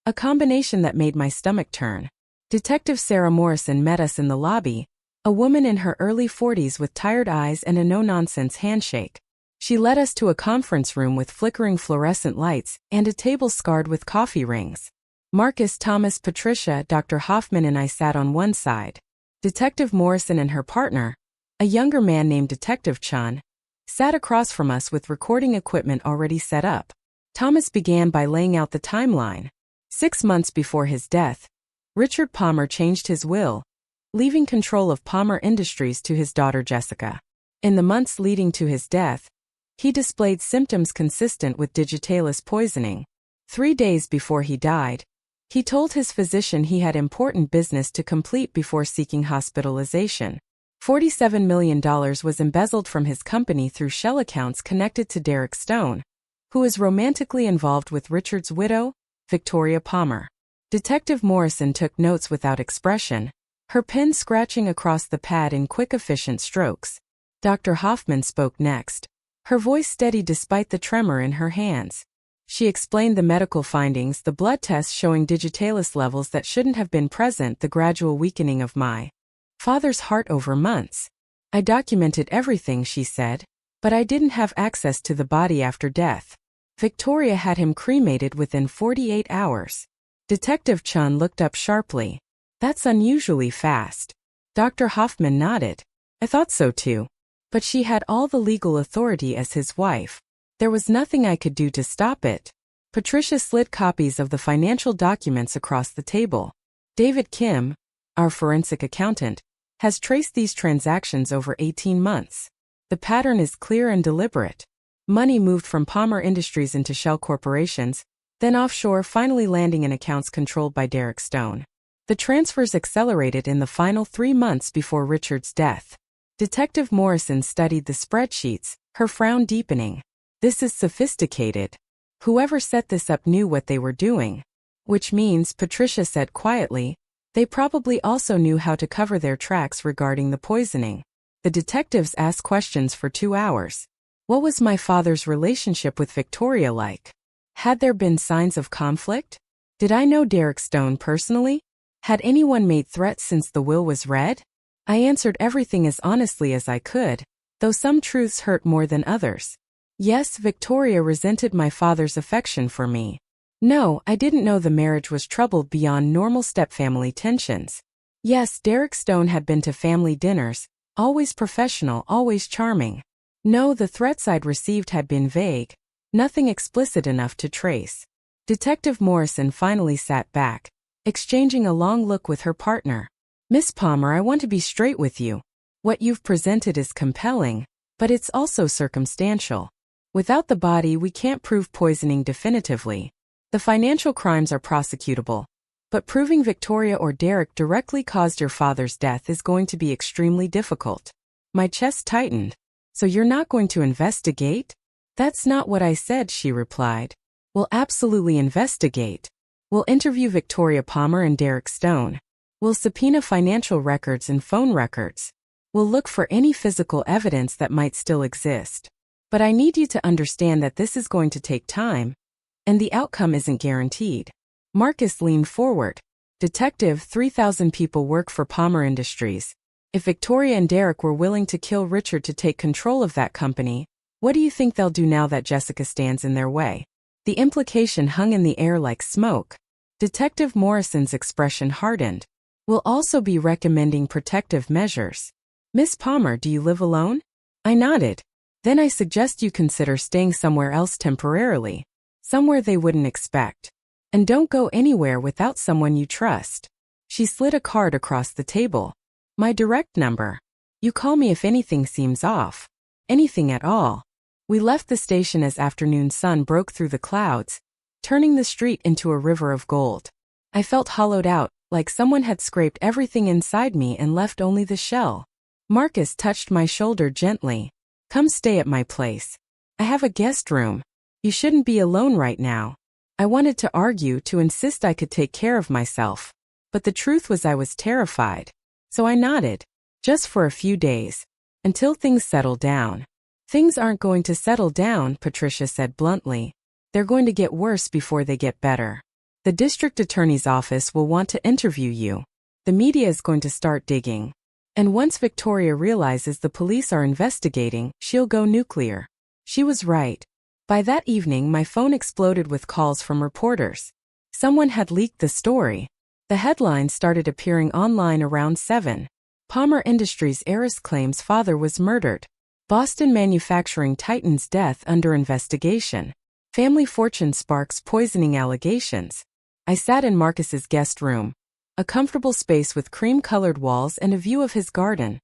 A combination that made my stomach turn. Detective Sarah Morrison met us in the lobby, a woman in her early 40s with tired eyes and a no-nonsense handshake. She led us to a conference room with flickering fluorescent lights and a table scarred with coffee rings. Marcus, Thomas, Patricia, Dr. Hoffman and I sat on one side. Detective Morrison and her partner, a younger man named Detective Chun, sat across from us with recording equipment already set up. Thomas began by laying out the timeline. 6 months before his death, Richard Palmer changed his will, leaving control of Palmer Industries to his daughter Jessica. In the months leading to his death, he displayed symptoms consistent with Digitalis poisoning. 3 days before he died, he told his physician he had important business to complete before seeking hospitalization. $47 million was embezzled from his company through shell accounts connected to Derek Stone, who is romantically involved with Richard's widow, Victoria Palmer. Detective Morrison took notes without expression, her pen scratching across the pad in quick, efficient strokes. Dr. Hoffman spoke next, her voice steady despite the tremor in her hands. She explained the medical findings, the blood tests showing Digitalis levels that shouldn't have been present, the gradual weakening of my father's heart over months. I documented everything, she said, but I didn't have access to the body after death. Victoria had him cremated within 48 hours. Detective Chun looked up sharply. That's unusually fast. Dr. Hoffman nodded. I thought so too. But she had all the legal authority as his wife. There was nothing I could do to stop it. Patricia slid copies of the financial documents across the table. David Kim, our forensic accountant, has traced these transactions over 18 months. The pattern is clear and deliberate. Money moved from Palmer Industries into shell corporations, then offshore, finally landing in accounts controlled by Derek Stone. The transfers accelerated in the final 3 months before Richard's death. Detective Morrison studied the spreadsheets, her frown deepening. This is sophisticated. Whoever set this up knew what they were doing. Which means, Patricia said quietly, they probably also knew how to cover their tracks regarding the poisoning. The detectives asked questions for 2 hours. What was my father's relationship with Victoria like? Had there been signs of conflict? Did I know Derek Stone personally? Had anyone made threats since the will was read? I answered everything as honestly as I could, though some truths hurt more than others. Yes, Victoria resented my father's affection for me. No, I didn't know the marriage was troubled beyond normal stepfamily tensions. Yes, Derek Stone had been to family dinners, always professional, always charming. No, the threats I'd received had been vague, nothing explicit enough to trace. Detective Morrison finally sat back, exchanging a long look with her partner. Miss Palmer, I want to be straight with you. What you've presented is compelling, but it's also circumstantial. Without the body, we can't prove poisoning definitively. The financial crimes are prosecutable, but proving Victoria or Derek directly caused your father's death is going to be extremely difficult. My chest tightened. So you're not going to investigate? That's not what I said, she replied. We'll absolutely investigate. We'll interview Victoria Palmer and Derek Stone. We'll subpoena financial records and phone records. We'll look for any physical evidence that might still exist. But I need you to understand that this is going to take time, and the outcome isn't guaranteed. Marcus leaned forward. Detective, 3,000 people work for Palmer Industries. If Victoria and Derek were willing to kill Richard to take control of that company, what do you think they'll do now that Jessica stands in their way? The implication hung in the air like smoke. Detective Morrison's expression hardened. We'll also be recommending protective measures. Miss Palmer, do you live alone? I nodded. Then I suggest you consider staying somewhere else temporarily. Somewhere they wouldn't expect. And don't go anywhere without someone you trust. She slid a card across the table. My direct number. You call me if anything seems off. Anything at all. We left the station as afternoon sun broke through the clouds, turning the street into a river of gold. I felt hollowed out, like someone had scraped everything inside me and left only the shell. Marcus touched my shoulder gently. Come stay at my place. I have a guest room. You shouldn't be alone right now. I wanted to argue, to insist I could take care of myself. But the truth was I was terrified. So I nodded. Just for a few days. Until things settle down. Things aren't going to settle down, Patricia said bluntly. They're going to get worse before they get better. The district attorney's office will want to interview you. The media is going to start digging. And once Victoria realizes the police are investigating, she'll go nuclear. She was right. By that evening, my phone exploded with calls from reporters. Someone had leaked the story. The headlines started appearing online around 7. Palmer Industries heiress claims father was murdered. Boston manufacturing titan's death under investigation. Family fortune sparks poisoning allegations. I sat in Marcus's guest room, a comfortable space with cream-colored walls and a view of his garden,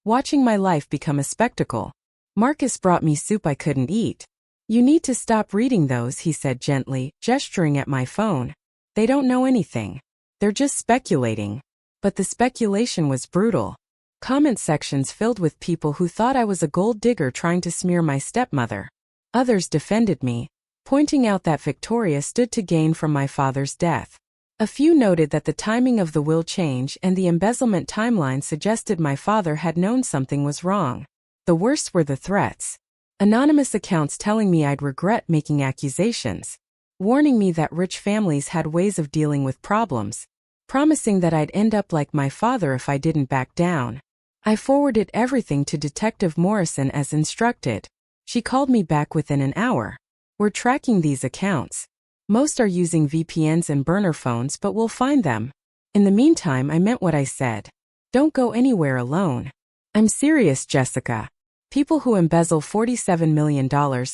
watching my life become a spectacle. Marcus brought me soup I couldn't eat. You need to stop reading those, he said gently, gesturing at my phone. They don't know anything. They're just speculating. But the speculation was brutal. Comment sections filled with people who thought I was a gold digger trying to smear my stepmother. Others defended me, pointing out that Victoria stood to gain from my father's death. A few noted that the timing of the will change and the embezzlement timeline suggested my father had known something was wrong. The worst were the threats. Anonymous accounts telling me I'd regret making accusations, warning me that rich families had ways of dealing with problems, promising that I'd end up like my father if I didn't back down. I forwarded everything to Detective Morrison as instructed. She called me back within an hour. We're tracking these accounts. Most are using VPNs and burner phones, but we'll find them. In the meantime, I meant what I said. Don't go anywhere alone. I'm serious, Jessica. People who embezzle $47 million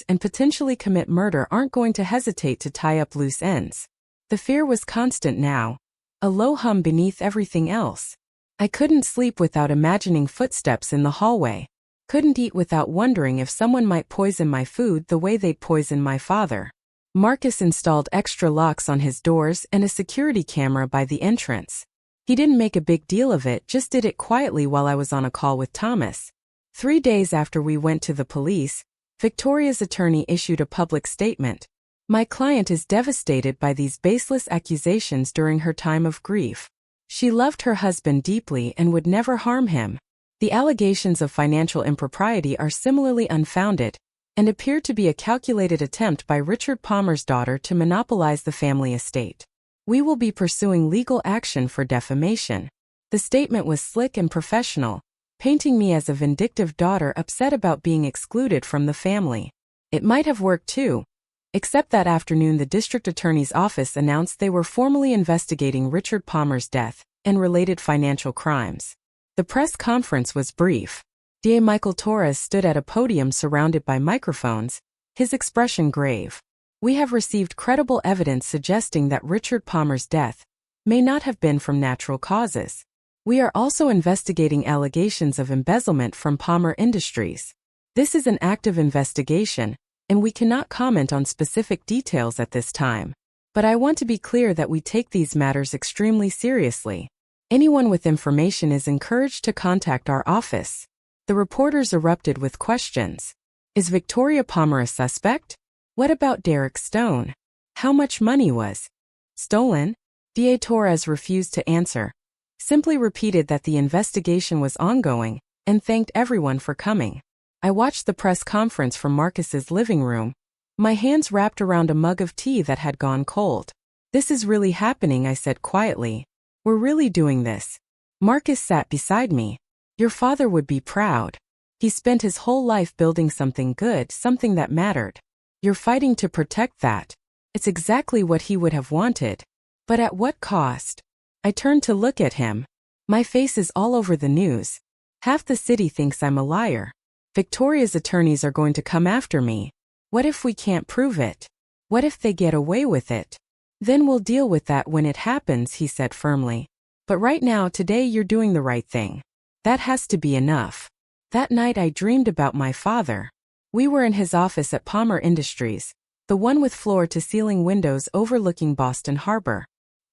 and potentially commit murder aren't going to hesitate to tie up loose ends. The fear was constant now, a low hum beneath everything else. I couldn't sleep without imagining footsteps in the hallway. Couldn't eat without wondering if someone might poison my food the way they'd poison my father. Marcus installed extra locks on his doors and a security camera by the entrance. He didn't make a big deal of it, just did it quietly while I was on a call with Thomas. 3 days after we went to the police, Victoria's attorney issued a public statement. My client is devastated by these baseless accusations during her time of grief. She loved her husband deeply and would never harm him. The allegations of financial impropriety are similarly unfounded and appear to be a calculated attempt by Richard Palmer's daughter to monopolize the family estate. We will be pursuing legal action for defamation. The The statement was slick and professional, painting me as a vindictive daughter upset about being excluded from the family. It might have worked too, except that afternoon the district attorney's office announced they were formally investigating Richard Palmer's death and related financial crimes. The press conference was brief. DA Michael Torres stood at a podium surrounded by microphones, his expression grave. We have received credible evidence suggesting that Richard Palmer's death may not have been from natural causes. We are also investigating allegations of embezzlement from Palmer Industries. This is an active investigation, and we cannot comment on specific details at this time. But I want to be clear that we take these matters extremely seriously. Anyone with information is encouraged to contact our office. The reporters erupted with questions. Is Victoria Palmer a suspect? What about Derek Stone? How much money was stolen? DA Torres refused to answer, simply repeated that the investigation was ongoing, and thanked everyone for coming. I watched the press conference from Marcus's living room, my hands wrapped around a mug of tea that had gone cold. This is really happening, I said quietly. We're really doing this. Marcus sat beside me. Your father would be proud. He spent his whole life building something good, something that mattered. You're fighting to protect that. It's exactly what he would have wanted. But at what cost? I turned to look at him. My face is all over the news. Half the city thinks I'm a liar. Victoria's attorneys are going to come after me. What if we can't prove it? What if they get away with it? Then we'll deal with that when it happens, he said firmly. But right now, today, you're doing the right thing. That has to be enough. That night I dreamed about my father. We were in his office at Palmer Industries, the one with floor-to-ceiling windows overlooking Boston Harbor.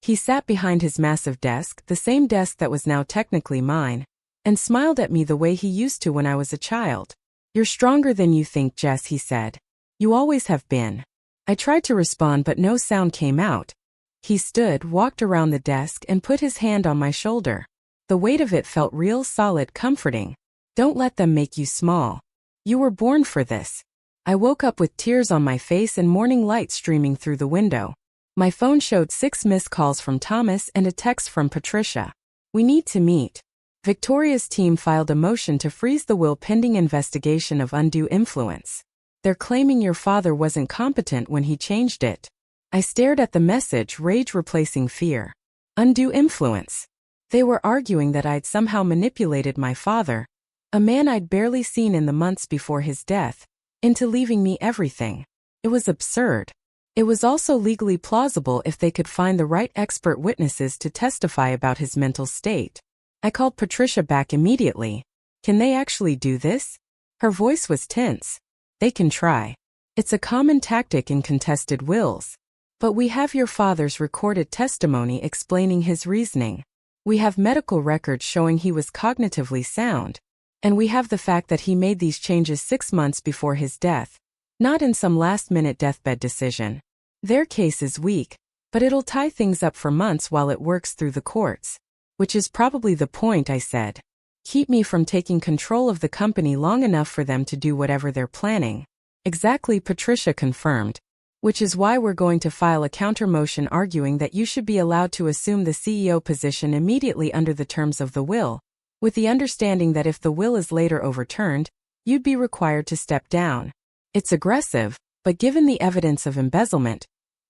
He sat behind his massive desk, the same desk that was now technically mine, and smiled at me the way he used to when I was a child. You're stronger than you think, Jess, he said. You always have been. I tried to respond but no sound came out. He stood, walked around the desk, and put his hand on my shoulder. The weight of it felt real, solid, comforting. Don't let them make you small. You were born for this. I woke up with tears on my face and morning light streaming through the window. My phone showed 6 missed calls from Thomas and a text from Patricia. We need to meet. Victoria's team filed a motion to freeze the will pending investigation of undue influence. They're claiming your father wasn't competent when he changed it. I stared at the message, rage replacing fear. Undue influence. They were arguing that I'd somehow manipulated my father, a man I'd barely seen in the months before his death, into leaving me everything. It was absurd. It was also legally plausible if they could find the right expert witnesses to testify about his mental state. I called Patricia back immediately. Can they actually do this? Her voice was tense. They can try. It's a common tactic in contested wills. But we have your father's recorded testimony explaining his reasoning. We have medical records showing he was cognitively sound. And we have the fact that he made these changes 6 months before his death, not in some last-minute deathbed decision. Their case is weak, but it'll tie things up for months while it works through the courts. Which is probably the point, I said. Keep me from taking control of the company long enough for them to do whatever they're planning. Exactly, Patricia confirmed. Which is why we're going to file a counter-motion arguing that you should be allowed to assume the CEO position immediately under the terms of the will, with the understanding that if the will is later overturned, you'd be required to step down. It's aggressive, but given the evidence of embezzlement,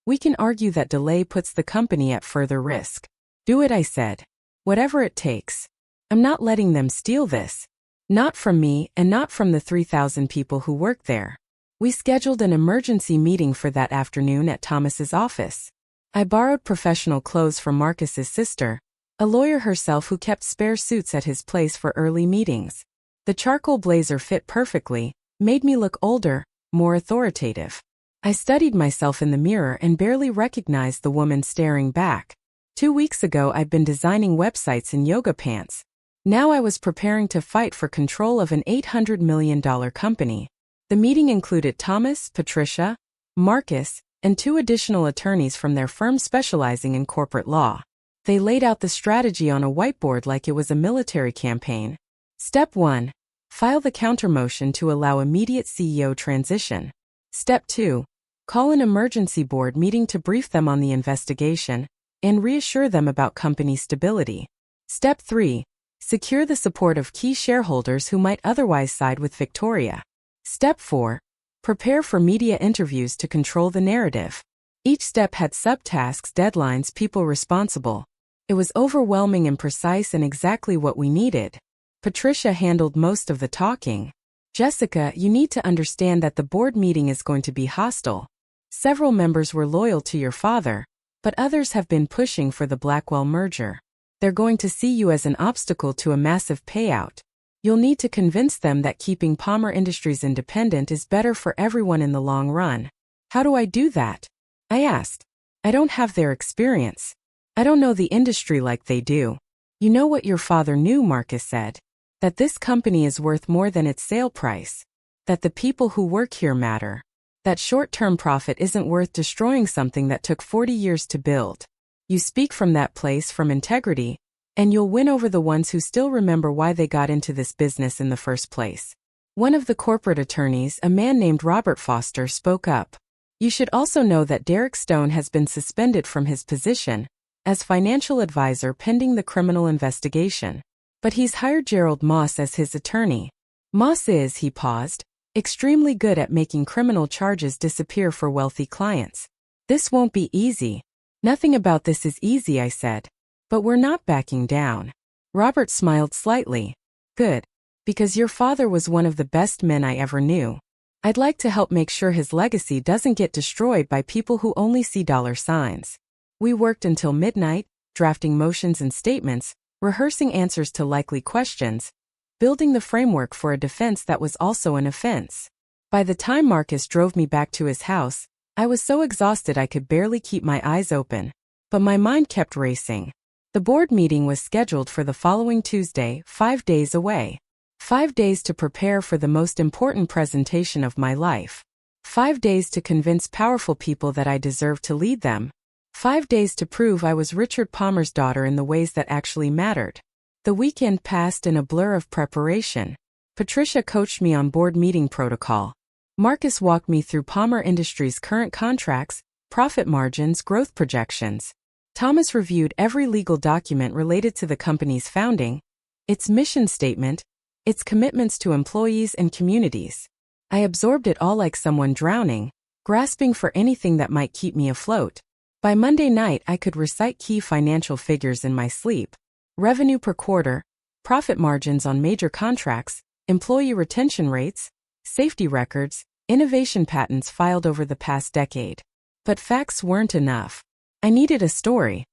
we can argue that delay puts the company at further risk. Do it, I said. Whatever it takes. I'm not letting them steal this. Not from me and not from the 3,000 people who work there. We scheduled an emergency meeting for that afternoon at Thomas's office. I borrowed professional clothes from Marcus's sister, a lawyer herself who kept spare suits at his place for early meetings. The charcoal blazer fit perfectly, made me look older, more authoritative. I studied myself in the mirror and barely recognized the woman staring back. 2 weeks ago I'd been designing websites in yoga pants. Now I was preparing to fight for control of an $800 million company. The meeting included Thomas, Patricia, Marcus, and 2 additional attorneys from their firm specializing in corporate law. They laid out the strategy on a whiteboard like it was a military campaign. Step 1. File the countermotion to allow immediate CEO transition. Step 2. Call an emergency board meeting to brief them on the investigation and reassure them about company stability. Step 3. Secure the support of key shareholders who might otherwise side with Victoria. Step 4. Prepare for media interviews to control the narrative. Each step had subtasks, deadlines, people responsible. It was overwhelming and precise and exactly what we needed. Patricia handled most of the talking. Jessica, you need to understand that the board meeting is going to be hostile. Several members were loyal to your father, but others have been pushing for the Blackwell merger. They're going to see you as an obstacle to a massive payout. You'll need to convince them that keeping Palmer Industries independent is better for everyone in the long run. How do I do that? I asked. I don't have their experience. I don't know the industry like they do. You know what your father knew, Marcus said. That this company is worth more than its sale price. That the people who work here matter. That short-term profit isn't worth destroying something that took 40 years to build. You speak from that place, from integrity, and you'll win over the ones who still remember why they got into this business in the first place. One of the corporate attorneys, a man named Robert Foster, spoke up. You should also know that Derek Stone has been suspended from his position as financial advisor pending the criminal investigation. But he's hired Gerald Moss as his attorney. Moss is, he paused, extremely good at making criminal charges disappear for wealthy clients. This won't be easy. Nothing about this is easy, I said. But we're not backing down. Robert smiled slightly. Good. Because your father was one of the best men I ever knew. I'd like to help make sure his legacy doesn't get destroyed by people who only see dollar signs. We worked until midnight, drafting motions and statements, rehearsing answers to likely questions, building the framework for a defense that was also an offense. By the time Marcus drove me back to his house, I was so exhausted I could barely keep my eyes open. But my mind kept racing. The board meeting was scheduled for the following Tuesday, 5 days away. 5 days to prepare for the most important presentation of my life. 5 days to convince powerful people that I deserved to lead them. 5 days to prove I was Richard Palmer's daughter in the ways that actually mattered. The weekend passed in a blur of preparation. Patricia coached me on board meeting protocol. Marcus walked me through Palmer Industries' current contracts, profit margins, growth projections. Thomas reviewed every legal document related to the company's founding, its mission statement, its commitments to employees and communities. I absorbed it all like someone drowning, grasping for anything that might keep me afloat. By Monday night, I could recite key financial figures in my sleep. Revenue per quarter, profit margins on major contracts, employee retention rates, safety records, innovation patents filed over the past decade. But facts weren't enough. I needed a story.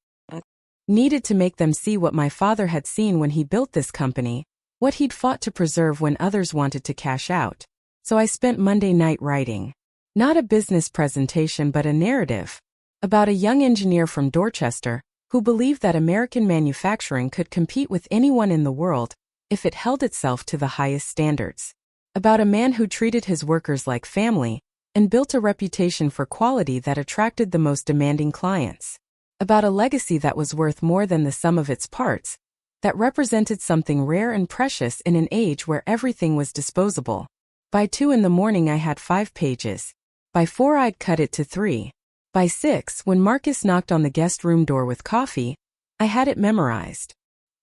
Needed to make them see what my father had seen when he built this company, what he'd fought to preserve when others wanted to cash out. So I spent Monday night writing. Not a business presentation but a narrative. About a young engineer from Dorchester who believed that American manufacturing could compete with anyone in the world if it held itself to the highest standards. About a man who treated his workers like family and built a reputation for quality that attracted the most demanding clients. About a legacy that was worth more than the sum of its parts, that represented something rare and precious in an age where everything was disposable. By 2 in the morning I had 5 pages. By 4 I'd cut it to 3. By 6, when Marcus knocked on the guest room door with coffee, I had it memorized.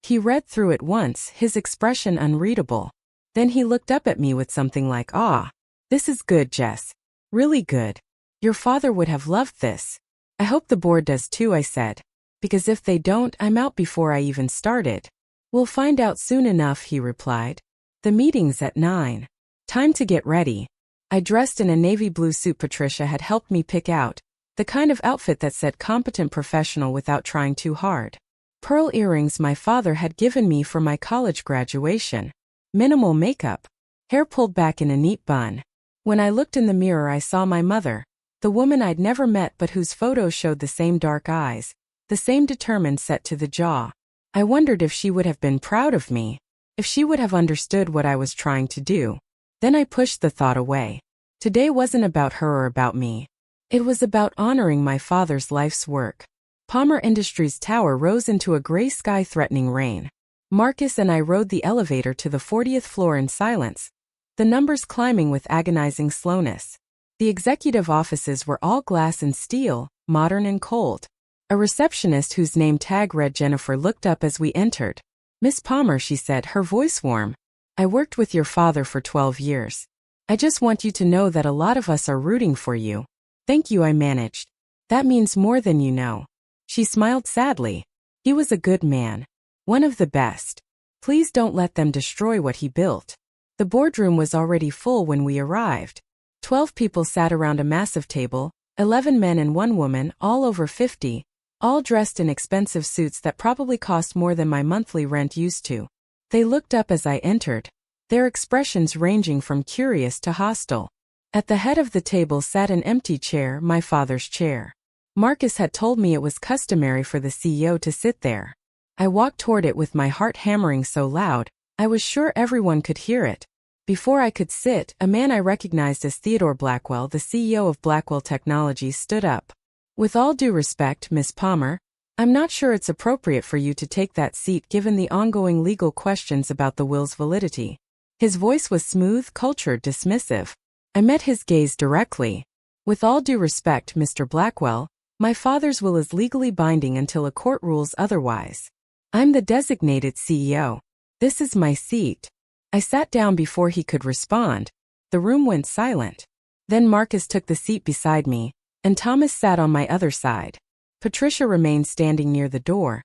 He read through it once, his expression unreadable. Then he looked up at me with something like, "Ah, this is good, Jess. Really good. Your father would have loved this." "I hope the board does too," I said. "Because if they don't, I'm out before I even started." "We'll find out soon enough," he replied. "The meeting's at 9. Time to get ready." I dressed in a navy blue suit Patricia had helped me pick out, the kind of outfit that said competent professional without trying too hard. Pearl earrings my father had given me for my college graduation. Minimal makeup. Hair pulled back in a neat bun. When I looked in the mirror I saw my mother, the woman I'd never met but whose photos showed the same dark eyes, the same determined set to the jaw. I wondered if she would have been proud of me, if she would have understood what I was trying to do. Then I pushed the thought away. Today wasn't about her or about me. It was about honoring my father's life's work. Palmer Industries Tower rose into a gray sky threatening rain. Marcus and I rode the elevator to the 40th floor in silence, the numbers climbing with agonizing slowness. The executive offices were all glass and steel, modern and cold. A receptionist whose name tag read Jennifer looked up as we entered, Miss Palmer, she said, her voice warm. I worked with your father for 12 years. I just want you to know that a lot of us are rooting for you. Thank you, I managed. That means more than you know. She smiled sadly. He was a good man. One of the best. Please don't let them destroy what he built. The boardroom was already full when we arrived. 12 people sat around a massive table, 11 men and 1 woman, all over 50, all dressed in expensive suits that probably cost more than my monthly rent used to. They looked up as I entered, their expressions ranging from curious to hostile. At the head of the table sat an empty chair, my father's chair. Marcus had told me it was customary for the CEO to sit there. I walked toward it with my heart hammering so loud, I was sure everyone could hear it. Before I could sit, a man I recognized as Theodore Blackwell, the CEO of Blackwell Technologies, stood up. With all due respect, Miss Palmer, I'm not sure it's appropriate for you to take that seat given the ongoing legal questions about the will's validity. His voice was smooth, cultured, dismissive. I met his gaze directly. With all due respect, Mr. Blackwell, my father's will is legally binding until a court rules otherwise. I'm the designated CEO. This is my seat. I sat down before he could respond. The room went silent. Then Marcus took the seat beside me, and Thomas sat on my other side. Patricia remained standing near the door,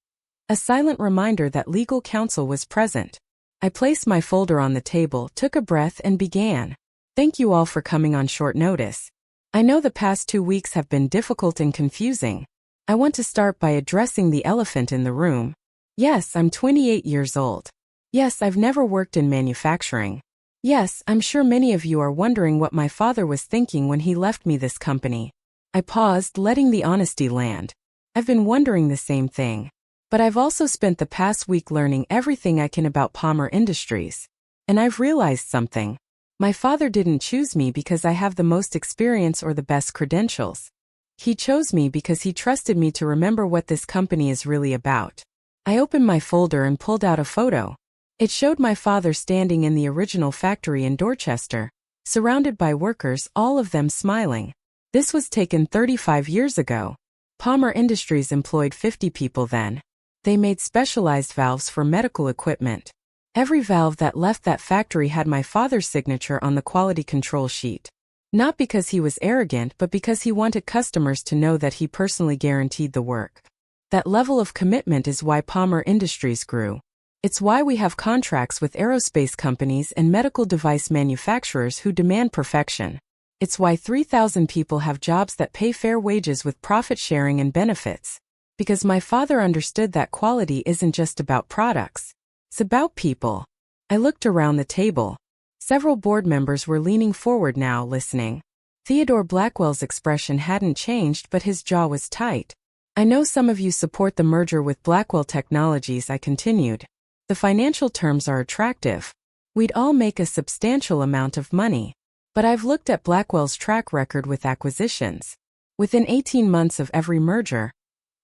a silent reminder that legal counsel was present. I placed my folder on the table, took a breath, and began. Thank you all for coming on short notice. I know the past 2 weeks have been difficult and confusing. I want to start by addressing the elephant in the room. Yes, I'm 28 years old. Yes, I've never worked in manufacturing. Yes, I'm sure many of you are wondering what my father was thinking when he left me this company. I paused, letting the honesty land. I've been wondering the same thing. But I've also spent the past week learning everything I can about Palmer Industries. And I've realized something. My father didn't choose me because I have the most experience or the best credentials. He chose me because he trusted me to remember what this company is really about. I opened my folder and pulled out a photo. It showed my father standing in the original factory in Dorchester, surrounded by workers, all of them smiling. This was taken 35 years ago. Palmer Industries employed 50 people then. They made specialized valves for medical equipment. Every valve that left that factory had my father's signature on the quality control sheet. Not because he was arrogant, but because he wanted customers to know that he personally guaranteed the work. That level of commitment is why Palmer Industries grew. It's why we have contracts with aerospace companies and medical device manufacturers who demand perfection. It's why 3,000 people have jobs that pay fair wages with profit sharing and benefits. Because my father understood that quality isn't just about products. It's about people. I looked around the table. Several board members were leaning forward now, listening. Theodore Blackwell's expression hadn't changed, but his jaw was tight. I know some of you support the merger with Blackwell Technologies, I continued. The financial terms are attractive. We'd all make a substantial amount of money. But I've looked at Blackwell's track record with acquisitions. Within 18 months of every merger,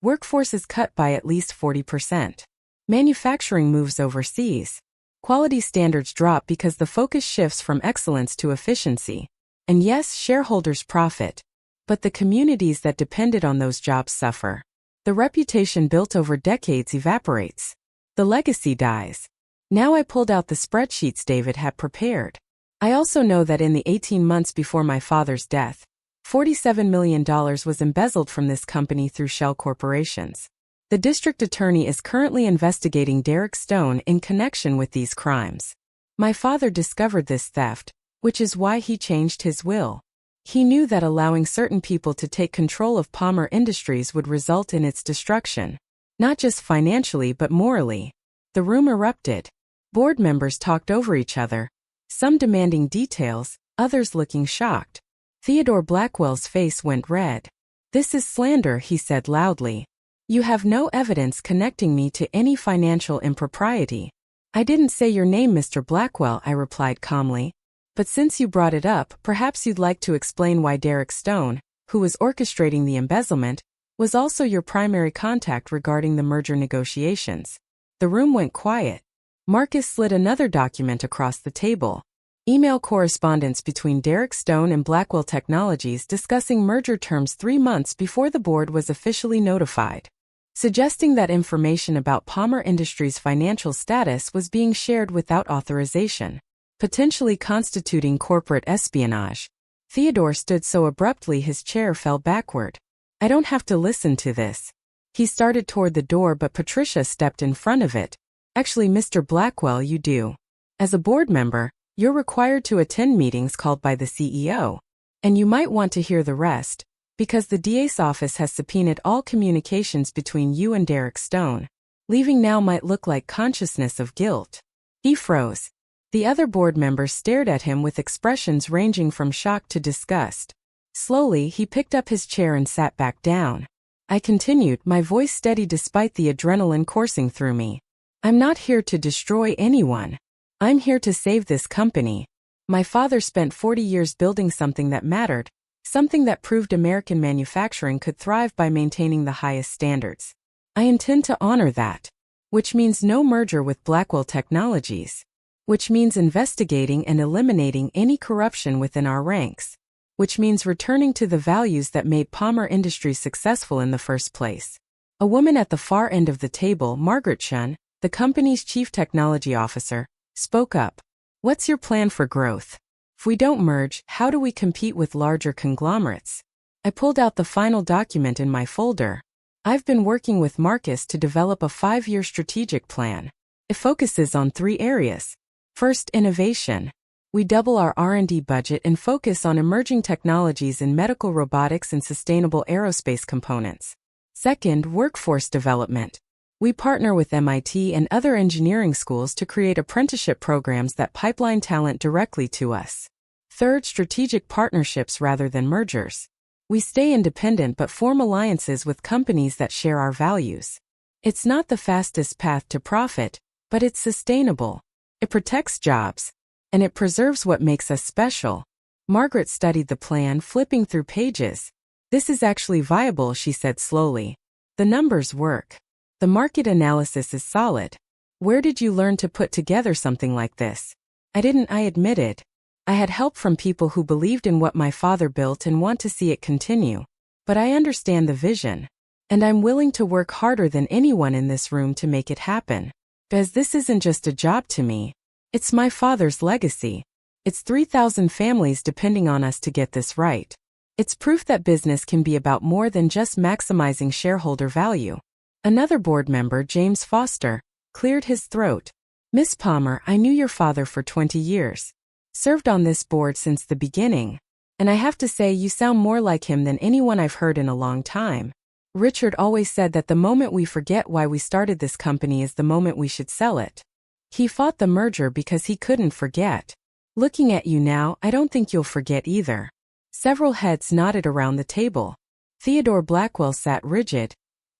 workforce is cut by at least 40%. Manufacturing moves overseas. Quality standards drop because the focus shifts from excellence to efficiency. And yes, shareholders profit. But the communities that depended on those jobs suffer. The reputation built over decades evaporates. The legacy dies. Now I pulled out the spreadsheets David had prepared. I also know that in the 18 months before my father's death, $47 million was embezzled from this company through shell corporations. The district attorney is currently investigating Derek Stone in connection with these crimes. My father discovered this theft, which is why he changed his will. He knew that allowing certain people to take control of Palmer Industries would result in its destruction. Not just financially but morally. The room erupted. Board members talked over each other, some demanding details, others looking shocked. Theodore Blackwell's face went red. This is slander, he said loudly. You have no evidence connecting me to any financial impropriety. I didn't say your name, Mr. Blackwell, I replied calmly. But since you brought it up, perhaps you'd like to explain why Derek Stone, who was orchestrating the embezzlement, was also your primary contact regarding the merger negotiations. The room went quiet. Marcus slid another document across the table. Email correspondence between Derek Stone and Blackwell Technologies discussing merger terms 3 months before the board was officially notified. suggesting that information about Palmer Industries' financial status was being shared without authorization, potentially constituting corporate espionage. Theodore stood so abruptly his chair fell backward. I don't have to listen to this. He started toward the door, but Patricia stepped in front of it. Actually, Mr. Blackwell, you do. As a board member, you're required to attend meetings called by the CEO. And you might want to hear the rest, because the DA's office has subpoenaed all communications between you and Derek Stone. Leaving now might look like consciousness of guilt. He froze. The other board members stared at him with expressions ranging from shock to disgust. Slowly, he picked up his chair and sat back down. I continued, my voice steady despite the adrenaline coursing through me. I'm not here to destroy anyone. I'm here to save this company. My father spent 40 years building something that mattered, something that proved American manufacturing could thrive by maintaining the highest standards. I intend to honor that. Which means no merger with Blackwell Technologies. Which means investigating and eliminating any corruption within our ranks. Which means returning to the values that made Palmer Industries successful in the first place. A woman at the far end of the table, Margaret Chun, the company's chief technology officer, spoke up. What's your plan for growth? If we don't merge, how do we compete with larger conglomerates? I pulled out the final document in my folder. I've been working with Marcus to develop a 5-year strategic plan. It focuses on 3 areas. First, innovation. We double our R&D budget and focus on emerging technologies in medical robotics and sustainable aerospace components. Second, workforce development. We partner with MIT and other engineering schools to create apprenticeship programs that pipeline talent directly to us. Third, strategic partnerships rather than mergers. We stay independent but form alliances with companies that share our values. It's not the fastest path to profit, but it's sustainable. It protects jobs. And it preserves what makes us special. Margaret studied the plan, flipping through pages. This is actually viable, she said slowly. The numbers work. The market analysis is solid. Where did you learn to put together something like this? I admitted. I had help from people who believed in what my father built and want to see it continue. But I understand the vision. And I'm willing to work harder than anyone in this room to make it happen. Because this isn't just a job to me. It's my father's legacy. It's 3,000 families depending on us to get this right. It's proof that business can be about more than just maximizing shareholder value. Another board member, James Foster, cleared his throat. Miss Palmer, I knew your father for 20 years. Served on this board since the beginning. And I have to say you sound more like him than anyone I've heard in a long time. Richard always said that the moment we forget why we started this company is the moment we should sell it. He fought the merger because he couldn't forget. Looking at you now, I don't think you'll forget either. Several heads nodded around the table. Theodore Blackwell sat rigid,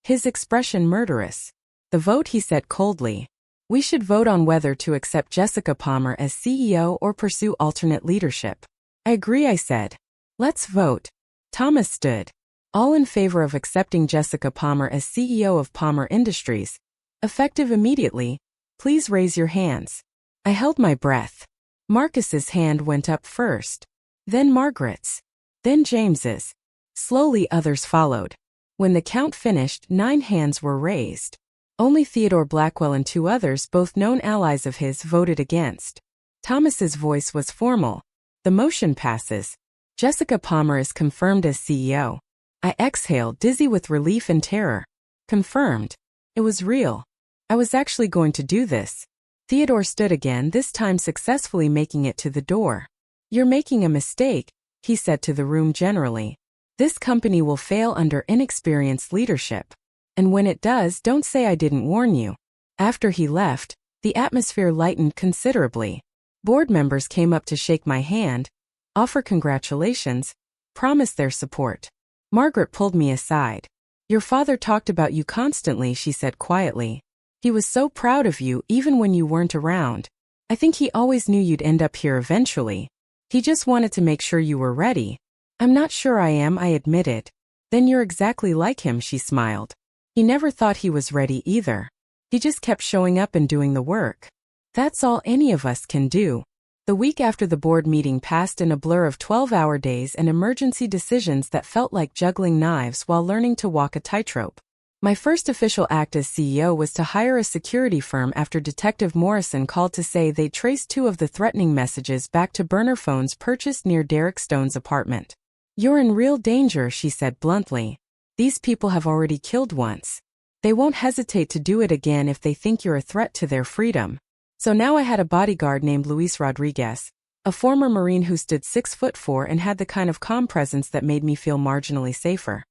his expression murderous. The vote, he said coldly. We should vote on whether to accept Jessica Palmer as CEO or pursue alternate leadership. I agree, I said. Let's vote. Thomas stood. All in favor of accepting Jessica Palmer as CEO of Palmer Industries. Effective immediately. Please raise your hands. I held my breath. Marcus's hand went up first. Then Margaret's. Then James's. Slowly others followed. When the count finished, 9 hands were raised. Only Theodore Blackwell and 2 others, both known allies of his, voted against. Thomas's voice was formal. The motion passes. Jessica Palmer is confirmed as CEO. I exhaled, dizzy with relief and terror. Confirmed. It was real. I was actually going to do this. Theodore stood again, this time successfully making it to the door. You're making a mistake, he said to the room generally. This company will fail under inexperienced leadership. And when it does, don't say I didn't warn you. After he left, the atmosphere lightened considerably. Board members came up to shake my hand, offer congratulations, promise their support. Margaret pulled me aside. Your father talked about you constantly, she said quietly. He was so proud of you even when you weren't around. I think he always knew you'd end up here eventually. He just wanted to make sure you were ready. I'm not sure I am, I admitted. Then you're exactly like him, she smiled. He never thought he was ready either. He just kept showing up and doing the work. That's all any of us can do. The week after the board meeting passed in a blur of 12-hour days and emergency decisions that felt like juggling knives while learning to walk a tightrope. My first official act as CEO was to hire a security firm after Detective Morrison called to say they traced 2 of the threatening messages back to burner phones purchased near Derek Stone's apartment. "You're in real danger," she said bluntly. "These people have already killed once. They won't hesitate to do it again if they think you're a threat to their freedom." So now I had a bodyguard named Luis Rodriguez, a former Marine who stood 6'4" and had the kind of calm presence that made me feel marginally safer.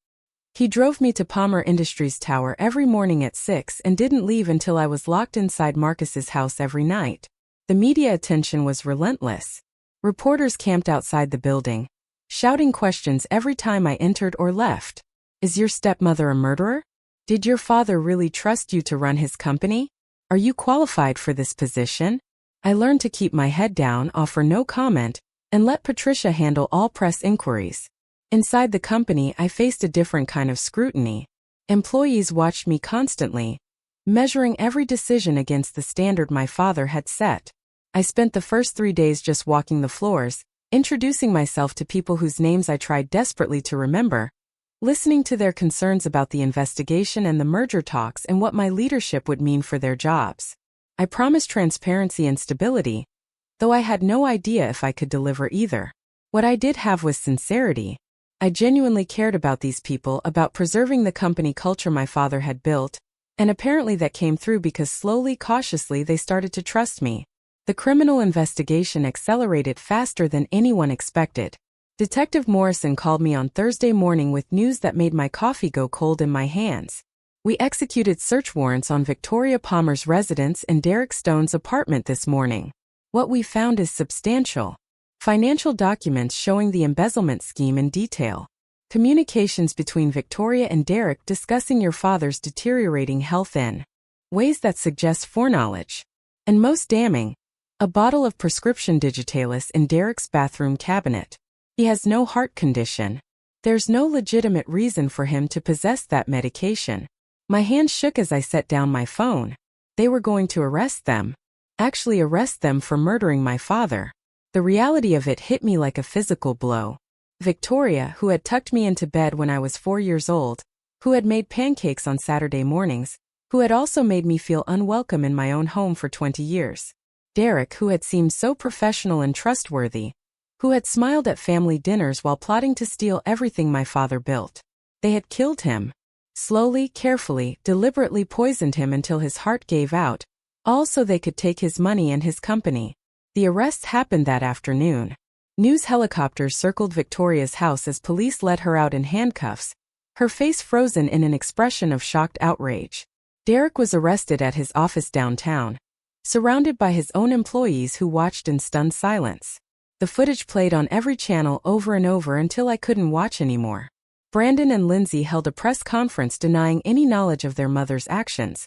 He drove me to Palmer Industries Tower every morning at 6 and didn't leave until I was locked inside Marcus's house every night. The media attention was relentless. Reporters camped outside the building, shouting questions every time I entered or left. "Is your stepmother a murderer? Did your father really trust you to run his company? Are you qualified for this position?" I learned to keep my head down, offer no comment, and let Patricia handle all press inquiries. Inside the company, I faced a different kind of scrutiny. Employees watched me constantly, measuring every decision against the standard my father had set. I spent the first 3 days just walking the floors, introducing myself to people whose names I tried desperately to remember, listening to their concerns about the investigation and the merger talks and what my leadership would mean for their jobs. I promised transparency and stability, though I had no idea if I could deliver either. What I did have was sincerity. I genuinely cared about these people, about preserving the company culture my father had built, and apparently that came through because slowly, cautiously, they started to trust me. The criminal investigation accelerated faster than anyone expected. Detective Morrison called me on Thursday morning with news that made my coffee go cold in my hands. We executed search warrants on Victoria Palmer's residence and Derek Stone's apartment this morning. What we found is substantial. Financial documents showing the embezzlement scheme in detail. Communications between Victoria and Derek discussing your father's deteriorating health in ways that suggest foreknowledge. And most damning, a bottle of prescription digitalis in Derek's bathroom cabinet. He has no heart condition. There's no legitimate reason for him to possess that medication. My hand shook as I set down my phone. They were going to arrest them. Actually arrest them for murdering my father. The reality of it hit me like a physical blow. Victoria, who had tucked me into bed when I was 4 years old, who had made pancakes on Saturday mornings, who had also made me feel unwelcome in my own home for 20 years. Derek, who had seemed so professional and trustworthy, who had smiled at family dinners while plotting to steal everything my father built. They had killed him. Slowly, carefully, deliberately poisoned him until his heart gave out, all so they could take his money and his company. The arrests happened that afternoon. News helicopters circled Victoria's house as police led her out in handcuffs, her face frozen in an expression of shocked outrage. Derek was arrested at his office downtown, surrounded by his own employees who watched in stunned silence. The footage played on every channel over and over until I couldn't watch anymore. Brandon and Lindsay held a press conference denying any knowledge of their mother's actions,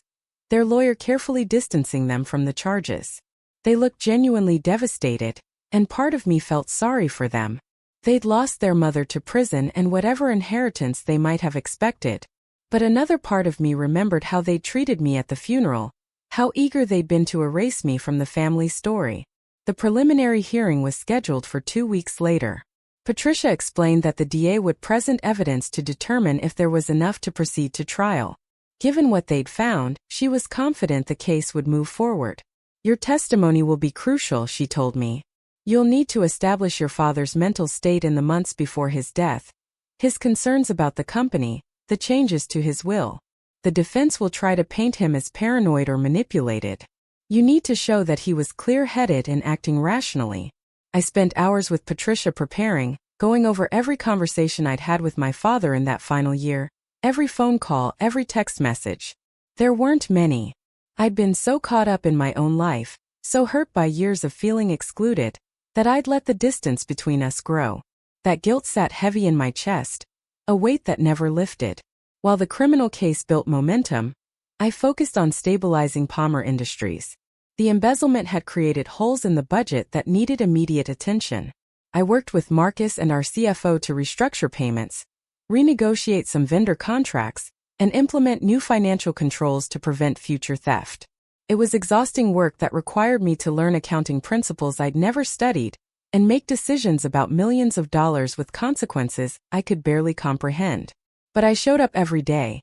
their lawyer carefully distancing them from the charges. They looked genuinely devastated, and part of me felt sorry for them. They'd lost their mother to prison and whatever inheritance they might have expected. But another part of me remembered how they'd treated me at the funeral, how eager they'd been to erase me from the family story. The preliminary hearing was scheduled for 2 weeks later. Patricia explained that the DA would present evidence to determine if there was enough to proceed to trial. Given what they'd found, she was confident the case would move forward. "Your testimony will be crucial," she told me. "You'll need to establish your father's mental state in the months before his death, his concerns about the company, the changes to his will. The defense will try to paint him as paranoid or manipulated. You need to show that he was clear-headed and acting rationally." I spent hours with Patricia preparing, going over every conversation I'd had with my father in that final year, every phone call, every text message. There weren't many. I'd been so caught up in my own life, so hurt by years of feeling excluded, that I'd let the distance between us grow. That guilt sat heavy in my chest, a weight that never lifted. While the criminal case built momentum, I focused on stabilizing Palmer Industries. The embezzlement had created holes in the budget that needed immediate attention. I worked with Marcus and our CFO to restructure payments, renegotiate some vendor contracts, and implement new financial controls to prevent future theft. It was exhausting work that required me to learn accounting principles I'd never studied and make decisions about millions of dollars with consequences I could barely comprehend. But I showed up every day.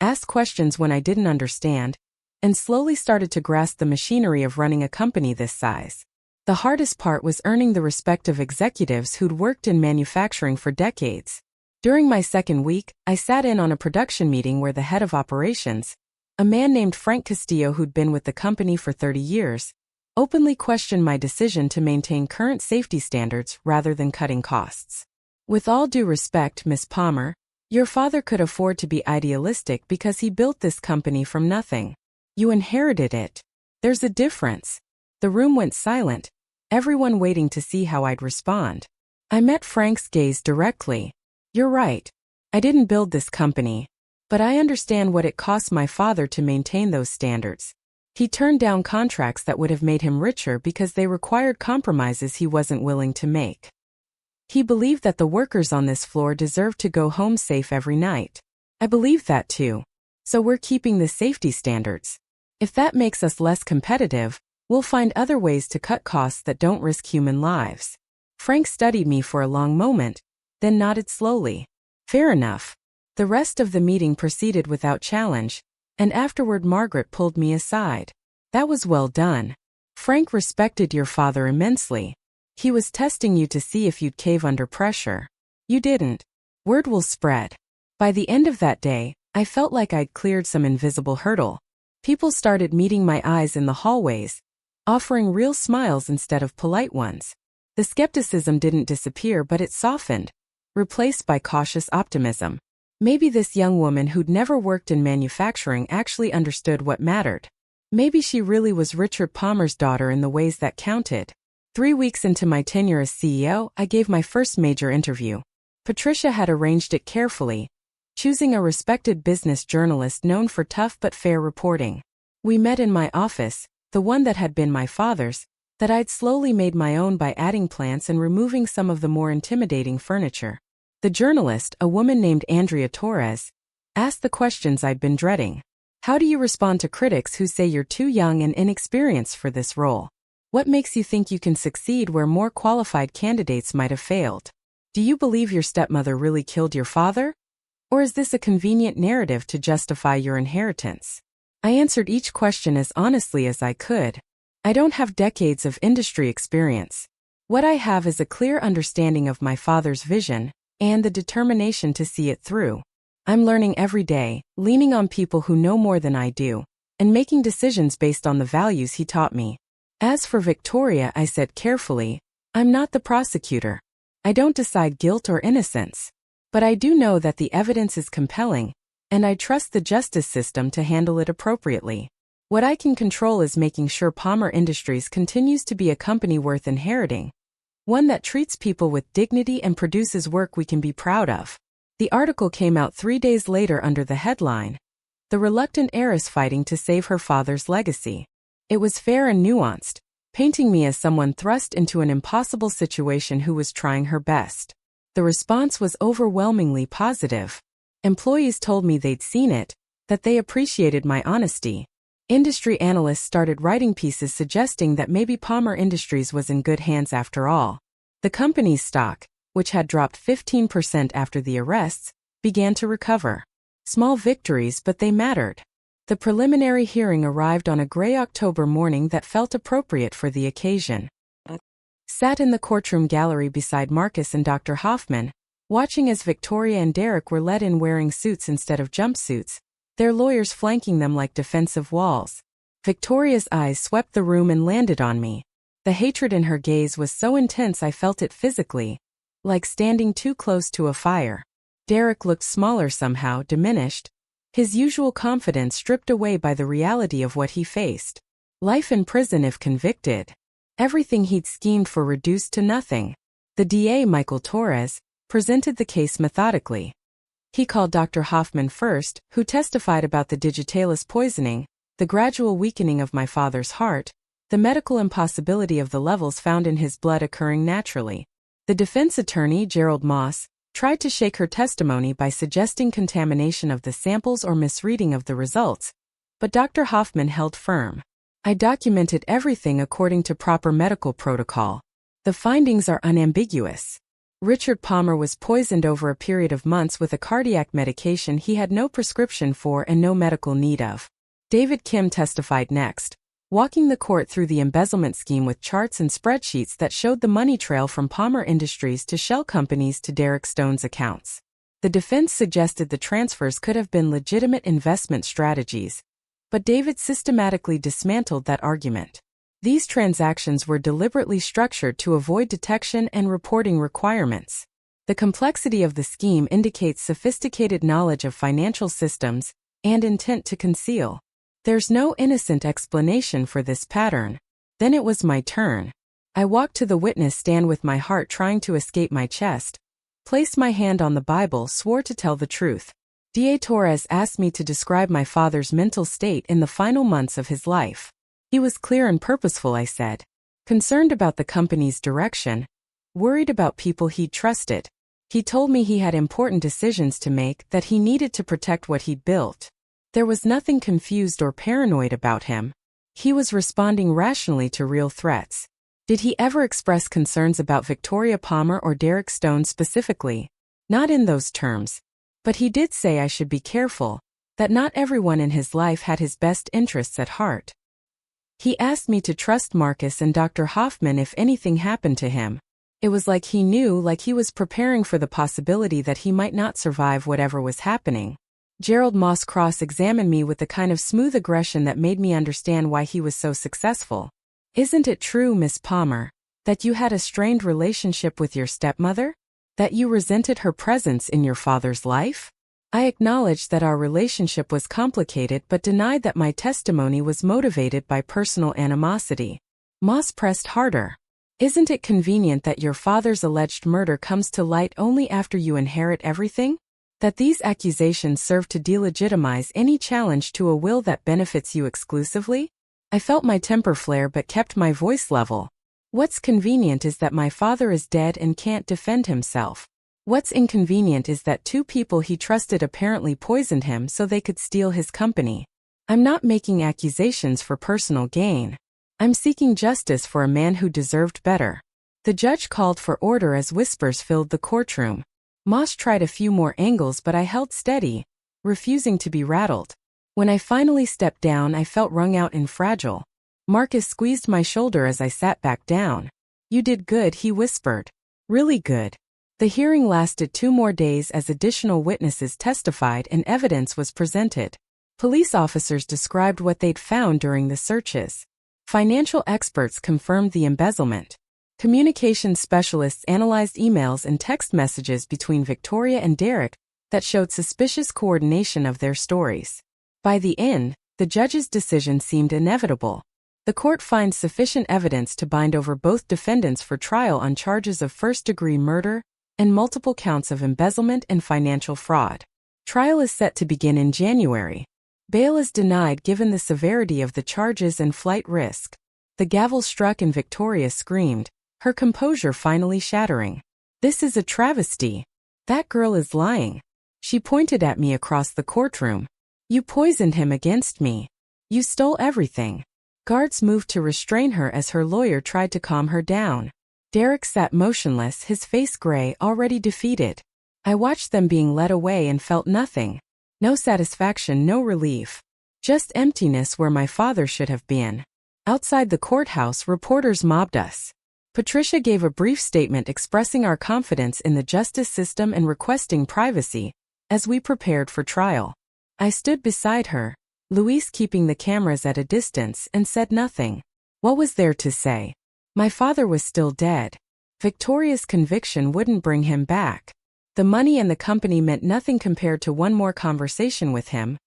asked questions when I didn't understand, and slowly started to grasp the machinery of running a company this size. The hardest part was earning the respect of executives who'd worked in manufacturing for decades. During my second week, I sat in on a production meeting where the head of operations, a man named Frank Castillo who'd been with the company for 30 years, openly questioned my decision to maintain current safety standards rather than cutting costs. With all due respect, Miss Palmer, your father could afford to be idealistic because he built this company from nothing. You inherited it. There's a difference. The room went silent, everyone waiting to see how I'd respond. I met Frank's gaze directly. You're right. I didn't build this company, but I understand what it cost my father to maintain those standards. He turned down contracts that would have made him richer because they required compromises he wasn't willing to make. He believed that the workers on this floor deserved to go home safe every night. I believe that too. So we're keeping the safety standards. If that makes us less competitive, we'll find other ways to cut costs that don't risk human lives. Frank studied me for a long moment, then nodded slowly. Fair enough. The rest of the meeting proceeded without challenge, and afterward Margaret pulled me aside. That was well done. Frank respected your father immensely. He was testing you to see if you'd cave under pressure. You didn't. Word will spread. By the end of that day, I felt like I'd cleared some invisible hurdle. People started meeting my eyes in the hallways, offering real smiles instead of polite ones. The skepticism didn't disappear, but it softened, replaced by cautious optimism. Maybe this young woman who'd never worked in manufacturing actually understood what mattered. Maybe she really was Richard Palmer's daughter in the ways that counted. 3 weeks into my tenure as CEO, I gave my first major interview. Patricia had arranged it carefully, choosing a respected business journalist known for tough but fair reporting. We met in my office, the one that had been my father's, that I'd slowly made my own by adding plants and removing some of the more intimidating furniture. The journalist, a woman named Andrea Torres, asked the questions I'd been dreading. How do you respond to critics who say you're too young and inexperienced for this role? What makes you think you can succeed where more qualified candidates might have failed? Do you believe your stepmother really killed your father? Or is this a convenient narrative to justify your inheritance? I answered each question as honestly as I could. I don't have decades of industry experience. What I have is a clear understanding of my father's vision, and the determination to see it through. I'm learning every day, leaning on people who know more than I do, and making decisions based on the values he taught me. As for Victoria, I said carefully, I'm not the prosecutor. I don't decide guilt or innocence. But I do know that the evidence is compelling, and I trust the justice system to handle it appropriately. What I can control is making sure Palmer Industries continues to be a company worth inheriting. One that treats people with dignity and produces work we can be proud of. The article came out 3 days later under the headline, The Reluctant Heiress Fighting to Save Her Father's Legacy. It was fair and nuanced, painting me as someone thrust into an impossible situation who was trying her best. The response was overwhelmingly positive. Employees told me they'd seen it, that they appreciated my honesty. Industry analysts started writing pieces suggesting that maybe Palmer Industries was in good hands after all. The company's stock, which had dropped 15% after the arrests, began to recover. Small victories, but they mattered. The preliminary hearing arrived on a gray October morning that felt appropriate for the occasion. Sat in the courtroom gallery beside Marcus and Dr. Hoffman, watching as Victoria and Derek were let in wearing suits instead of jumpsuits, their lawyers flanking them like defensive walls. Victoria's eyes swept the room and landed on me. The hatred in her gaze was so intense I felt it physically, like standing too close to a fire. Derek looked smaller somehow, diminished, his usual confidence stripped away by the reality of what he faced. Life in prison if convicted. Everything he'd schemed for reduced to nothing. The DA, Michael Torres, presented the case methodically. He called Dr. Hoffman first, who testified about the digitalis poisoning, the gradual weakening of my father's heart, the medical impossibility of the levels found in his blood occurring naturally. The defense attorney, Gerald Moss, tried to shake her testimony by suggesting contamination of the samples or misreading of the results, but Dr. Hoffman held firm. I documented everything according to proper medical protocol. The findings are unambiguous. Richard Palmer was poisoned over a period of months with a cardiac medication he had no prescription for and no medical need of. David Kim testified next, walking the court through the embezzlement scheme with charts and spreadsheets that showed the money trail from Palmer Industries to shell companies to Derek Stone's accounts. The defense suggested the transfers could have been legitimate investment strategies, but David systematically dismantled that argument. These transactions were deliberately structured to avoid detection and reporting requirements. The complexity of the scheme indicates sophisticated knowledge of financial systems and intent to conceal. There's no innocent explanation for this pattern. Then it was my turn. I walked to the witness stand with my heart trying to escape my chest, placed my hand on the Bible, swore to tell the truth. D.A. Torres asked me to describe my father's mental state in the final months of his life. He was clear and purposeful, I said. Concerned about the company's direction, worried about people he'd trusted. He told me he had important decisions to make, that he needed to protect what he'd built. There was nothing confused or paranoid about him. He was responding rationally to real threats. Did he ever express concerns about Victoria Palmer or Derek Stone specifically? Not in those terms. But he did say I should be careful, that not everyone in his life had his best interests at heart. He asked me to trust Marcus and Dr. Hoffman if anything happened to him. It was like he knew, like he was preparing for the possibility that he might not survive whatever was happening. Gerald Moss cross-examined me with the kind of smooth aggression that made me understand why he was so successful. Isn't it true, Miss Palmer, that you had a strained relationship with your stepmother? That you resented her presence in your father's life? I acknowledged that our relationship was complicated but denied that my testimony was motivated by personal animosity. Moss pressed harder. Isn't it convenient that your father's alleged murder comes to light only after you inherit everything? That these accusations serve to delegitimize any challenge to a will that benefits you exclusively? I felt my temper flare but kept my voice level. What's convenient is that my father is dead and can't defend himself. What's inconvenient is that two people he trusted apparently poisoned him so they could steal his company. I'm not making accusations for personal gain. I'm seeking justice for a man who deserved better. The judge called for order as whispers filled the courtroom. Moss tried a few more angles but I held steady, refusing to be rattled. When I finally stepped down, I felt wrung out and fragile. Marcus squeezed my shoulder as I sat back down. You did good, he whispered. Really good. The hearing lasted 2 more days as additional witnesses testified and evidence was presented. Police officers described what they'd found during the searches. Financial experts confirmed the embezzlement. Communications specialists analyzed emails and text messages between Victoria and Derek that showed suspicious coordination of their stories. By the end, the judge's decision seemed inevitable. The court finds sufficient evidence to bind over both defendants for trial on charges of first-degree murder and multiple counts of embezzlement and financial fraud. Trial is set to begin in January. Bail is denied given the severity of the charges and flight risk. The gavel struck and Victoria screamed, her composure finally shattering. This is a travesty. That girl is lying. She pointed at me across the courtroom. You poisoned him against me. You stole everything. Guards moved to restrain her as her lawyer tried to calm her down. Derek sat motionless, his face gray, already defeated. I watched them being led away and felt nothing. No satisfaction, no relief. Just emptiness where my father should have been. Outside the courthouse, reporters mobbed us. Patricia gave a brief statement expressing our confidence in the justice system and requesting privacy as we prepared for trial. I stood beside her, Luis keeping the cameras at a distance, and said nothing. What was there to say? My father was still dead. Victoria's conviction wouldn't bring him back. The money and the company meant nothing compared to one more conversation with him.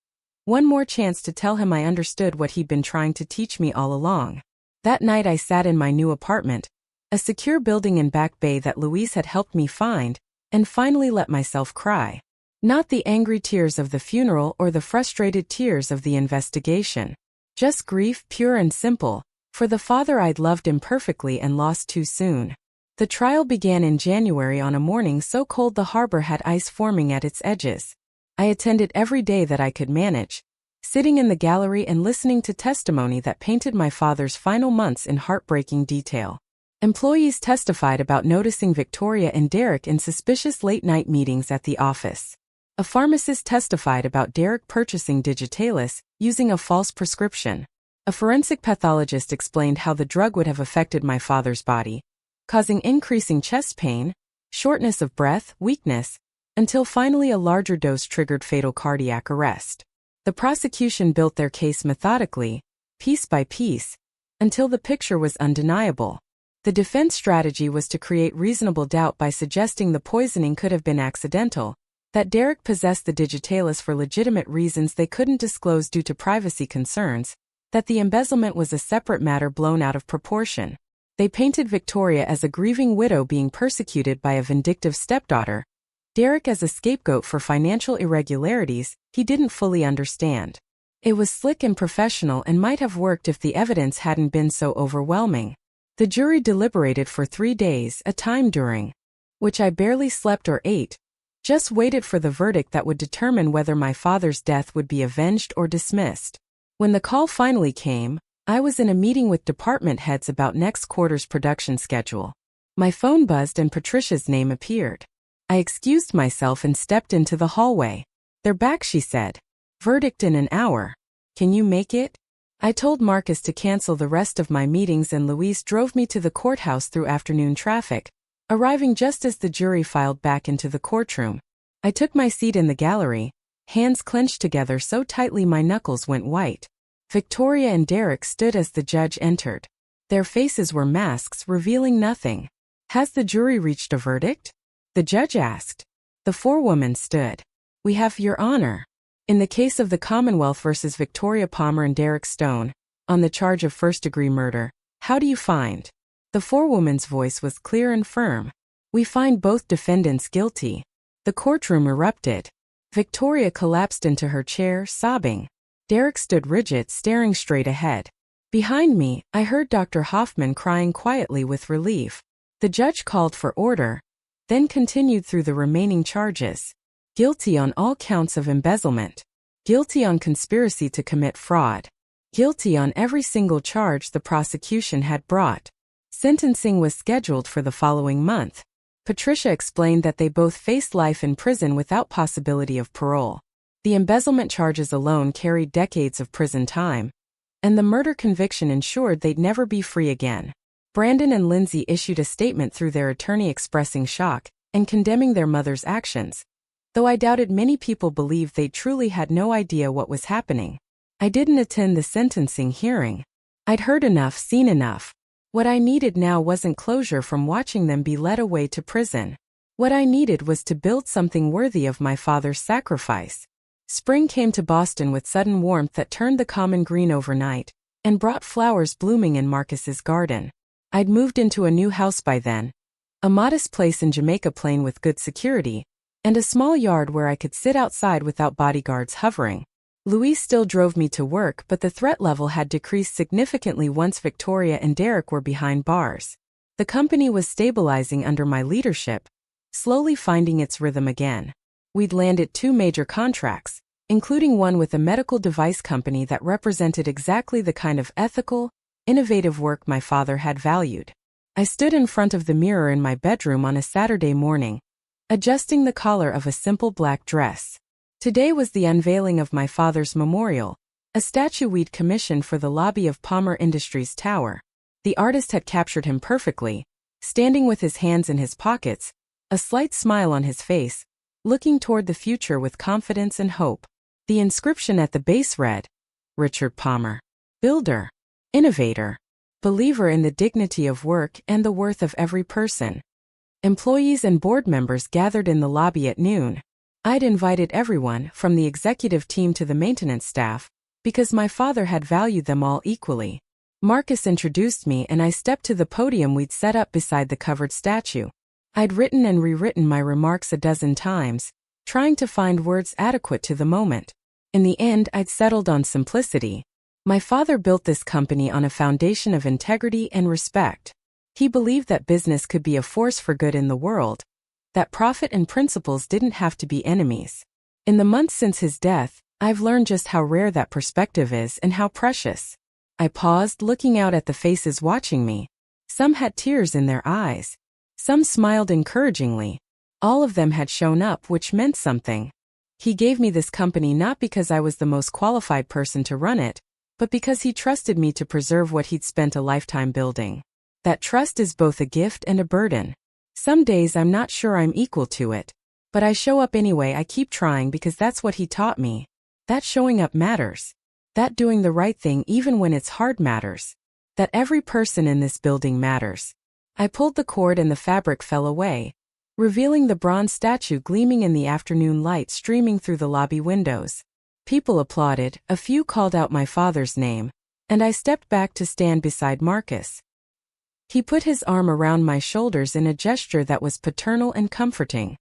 One more chance to tell him I understood what he'd been trying to teach me all along. That night I sat in my new apartment, a secure building in Back Bay that Luis had helped me find, and finally let myself cry. Not the angry tears of the funeral or the frustrated tears of the investigation. Just grief, pure and simple, for the father I'd loved imperfectly and lost too soon. The trial began in January on a morning so cold the harbor had ice forming at its edges. I attended every day that I could manage, sitting in the gallery and listening to testimony that painted my father's final months in heartbreaking detail. Employees testified about noticing Victoria and Derek in suspicious late-night meetings at the office. A pharmacist testified about Derek purchasing digitalis using a false prescription. A forensic pathologist explained how the drug would have affected my father's body, causing increasing chest pain, shortness of breath, weakness, until finally a larger dose triggered fatal cardiac arrest. The prosecution built their case methodically, piece by piece, until the picture was undeniable. The defense strategy was to create reasonable doubt by suggesting the poisoning could have been accidental, that Derek possessed the digitalis for legitimate reasons they couldn't disclose due to privacy concerns, that the embezzlement was a separate matter blown out of proportion. They painted Victoria as a grieving widow being persecuted by a vindictive stepdaughter, Derek as a scapegoat for financial irregularities he didn't fully understand. It was slick and professional and might have worked if the evidence hadn't been so overwhelming. The jury deliberated for 3 days, a time during which I barely slept or ate, just waited for the verdict that would determine whether my father's death would be avenged or dismissed. When the call finally came, I was in a meeting with department heads about next quarter's production schedule. My phone buzzed and Patricia's name appeared. I excused myself and stepped into the hallway. "They're back," she said. "Verdict in an hour. Can you make it?" I told Marcus to cancel the rest of my meetings and Luis drove me to the courthouse through afternoon traffic, arriving just as the jury filed back into the courtroom. I took my seat in the gallery, hands clenched together so tightly my knuckles went white. Victoria and Derek stood as the judge entered. Their faces were masks revealing nothing. "Has the jury reached a verdict?" the judge asked. The forewoman stood. "We have, Your Honor. In the case of the Commonwealth versus Victoria Palmer and Derek Stone, on the charge of first-degree murder, how do you find?" The forewoman's voice was clear and firm. "We find both defendants guilty." The courtroom erupted. Victoria collapsed into her chair, sobbing. Derek stood rigid, staring straight ahead. Behind me, I heard Dr. Hoffman crying quietly with relief. The judge called for order, then continued through the remaining charges. Guilty on all counts of embezzlement. Guilty on conspiracy to commit fraud. Guilty on every single charge the prosecution had brought. Sentencing was scheduled for the following month. Patricia explained that they both faced life in prison without possibility of parole. The embezzlement charges alone carried decades of prison time, and the murder conviction ensured they'd never be free again. Brandon and Lindsay issued a statement through their attorney expressing shock and condemning their mother's actions, though I doubted many people believed they truly had no idea what was happening. I didn't attend the sentencing hearing. I'd heard enough, seen enough. What I needed now wasn't closure from watching them be led away to prison. What I needed was to build something worthy of my father's sacrifice. Spring came to Boston with sudden warmth that turned the common green overnight and brought flowers blooming in Marcus's garden. I'd moved into a new house by then, a modest place in Jamaica Plain with good security, and a small yard where I could sit outside without bodyguards hovering. Luis still drove me to work, but the threat level had decreased significantly once Victoria and Derek were behind bars. The company was stabilizing under my leadership, slowly finding its rhythm again. We'd landed 2 major contracts, including one with a medical device company that represented exactly the kind of ethical, innovative work my father had valued. I stood in front of the mirror in my bedroom on a Saturday morning, adjusting the collar of a simple black dress. Today was the unveiling of my father's memorial, a statue we'd commissioned for the lobby of Palmer Industries Tower. The artist had captured him perfectly, standing with his hands in his pockets, a slight smile on his face, looking toward the future with confidence and hope. The inscription at the base read, "Richard Palmer, builder, innovator, believer in the dignity of work and the worth of every person." Employees and board members gathered in the lobby at noon. I'd invited everyone, from the executive team to the maintenance staff, because my father had valued them all equally. Marcus introduced me and I stepped to the podium we'd set up beside the covered statue. I'd written and rewritten my remarks a dozen times, trying to find words adequate to the moment. In the end, I'd settled on simplicity. My father built this company on a foundation of integrity and respect. He believed that business could be a force for good in the world, that profit and principles didn't have to be enemies. In the months since his death, I've learned just how rare that perspective is and how precious. I paused, looking out at the faces watching me, Some had tears in their eyes. Some smiled encouragingly. All of them had shown up, which meant something. He gave me this company not because I was the most qualified person to run it, but because he trusted me to preserve what he'd spent a lifetime building. That trust is both a gift and a burden. Some days I'm not sure I'm equal to it, but I show up anyway. I keep trying because that's what he taught me. That showing up matters. That doing the right thing even when it's hard matters. That every person in this building matters. I pulled the cord and the fabric fell away, revealing the bronze statue gleaming in the afternoon light streaming through the lobby windows. People applauded, a few called out my father's name, and I stepped back to stand beside Marcus. He put his arm around my shoulders in a gesture that was paternal and comforting.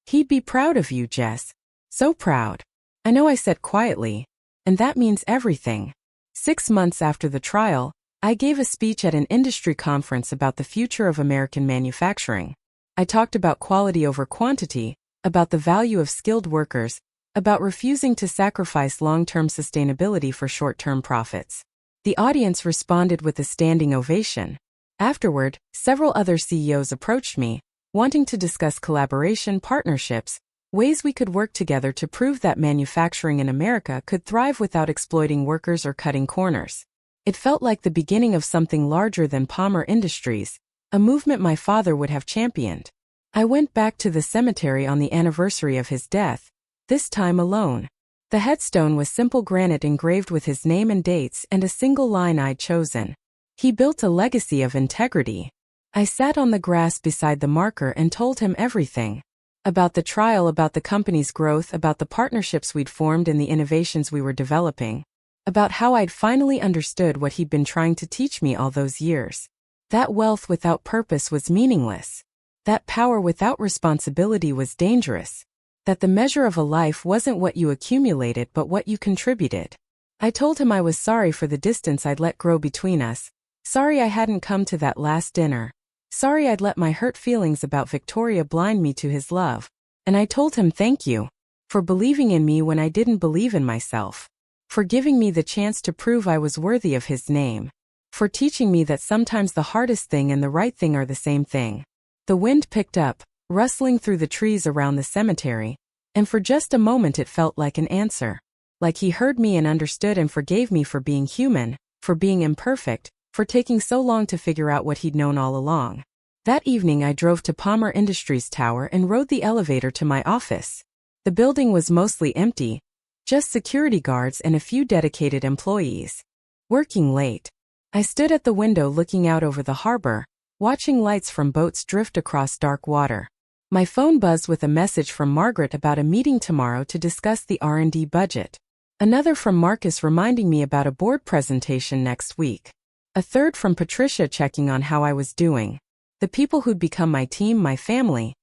"He'd be proud of you, Jess. So proud." "I know," I said quietly, "and that means everything." 6 months after the trial, I gave a speech at an industry conference about the future of American manufacturing. I talked about quality over quantity, about the value of skilled workers, about refusing to sacrifice long-term sustainability for short-term profits. The audience responded with a standing ovation. Afterward, several other CEOs approached me, wanting to discuss collaboration, partnerships, ways we could work together to prove that manufacturing in America could thrive without exploiting workers or cutting corners. It felt like the beginning of something larger than Palmer Industries, a movement my father would have championed. I went back to the cemetery on the anniversary of his death, this time alone. The headstone was simple granite engraved with his name and dates and a single line I'd chosen. He built a legacy of integrity. I sat on the grass beside the marker and told him everything. About the trial, about the company's growth, about the partnerships we'd formed and the innovations we were developing. About how I'd finally understood what he'd been trying to teach me all those years. That wealth without purpose was meaningless. That power without responsibility was dangerous. That the measure of a life wasn't what you accumulated but what you contributed. I told him I was sorry for the distance I'd let grow between us. Sorry I hadn't come to that last dinner. Sorry I'd let my hurt feelings about Victoria blind me to his love. And I told him thank you. For believing in me when I didn't believe in myself. For giving me the chance to prove I was worthy of his name. For teaching me that sometimes the hardest thing and the right thing are the same thing. The wind picked up, rustling through the trees around the cemetery, and for just a moment it felt like an answer. Like he heard me and understood and forgave me for being human, for being imperfect, for taking so long to figure out what he'd known all along. That evening I drove to Palmer Industries Tower and rode the elevator to my office. The building was mostly empty, just security guards and a few dedicated employees. Working late. I stood at the window looking out over the harbor, watching lights from boats drift across dark water. My phone buzzed with a message from Margaret about a meeting tomorrow to discuss the R&D budget. Another from Marcus reminding me about a board presentation next week. A third from Patricia checking on how I was doing. The people who'd become my team, my family.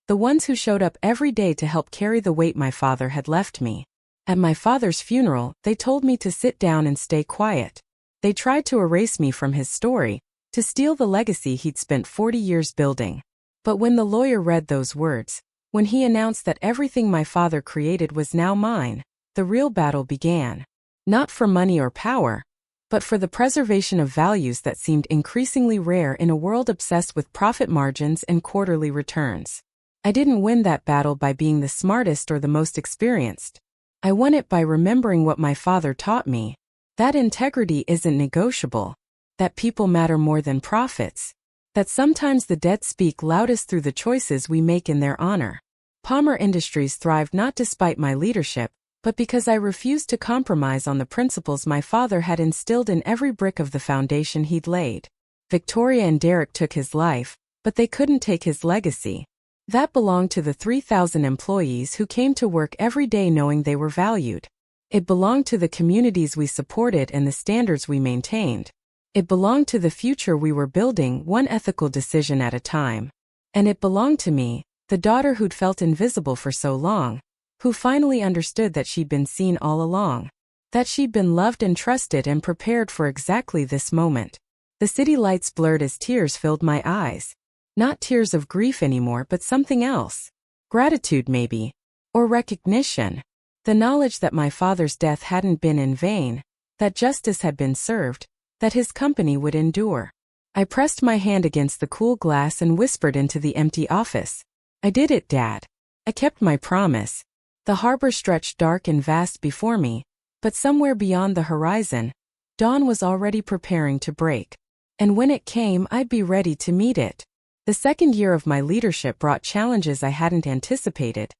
The ones who showed up every day to help carry the weight my father had left me. At my father's funeral, they told me to sit down and stay quiet. They tried to erase me from his story, to steal the legacy he'd spent 40 years building. But when the lawyer read those words, when he announced that everything my father created was now mine, the real battle began. Not for money or power, but for the preservation of values that seemed increasingly rare in a world obsessed with profit margins and quarterly returns. I didn't win that battle by being the smartest or the most experienced. I won it by remembering what my father taught me. That integrity isn't negotiable. That people matter more than profits. That sometimes the dead speak loudest through the choices we make in their honor. Palmer Industries thrived not despite my leadership, but because I refused to compromise on the principles my father had instilled in every brick of the foundation he'd laid. Victoria and Derek took his life, but they couldn't take his legacy. That belonged to the 3,000 employees who came to work every day knowing they were valued. It belonged to the communities we supported and the standards we maintained. It belonged to the future we were building, one ethical decision at a time. And it belonged to me, the daughter who'd felt invisible for so long, who finally understood that she'd been seen all along. That she'd been loved and trusted and prepared for exactly this moment. The city lights blurred as tears filled my eyes. Not tears of grief anymore, but something else. Gratitude maybe. Or recognition. The knowledge that my father's death hadn't been in vain, that justice had been served, that his company would endure. I pressed my hand against the cool glass and whispered into the empty office. I did it, Dad. I kept my promise. The harbor stretched dark and vast before me, but somewhere beyond the horizon, dawn was already preparing to break. And when it came, I'd be ready to meet it. The second year of my leadership brought challenges I hadn't anticipated,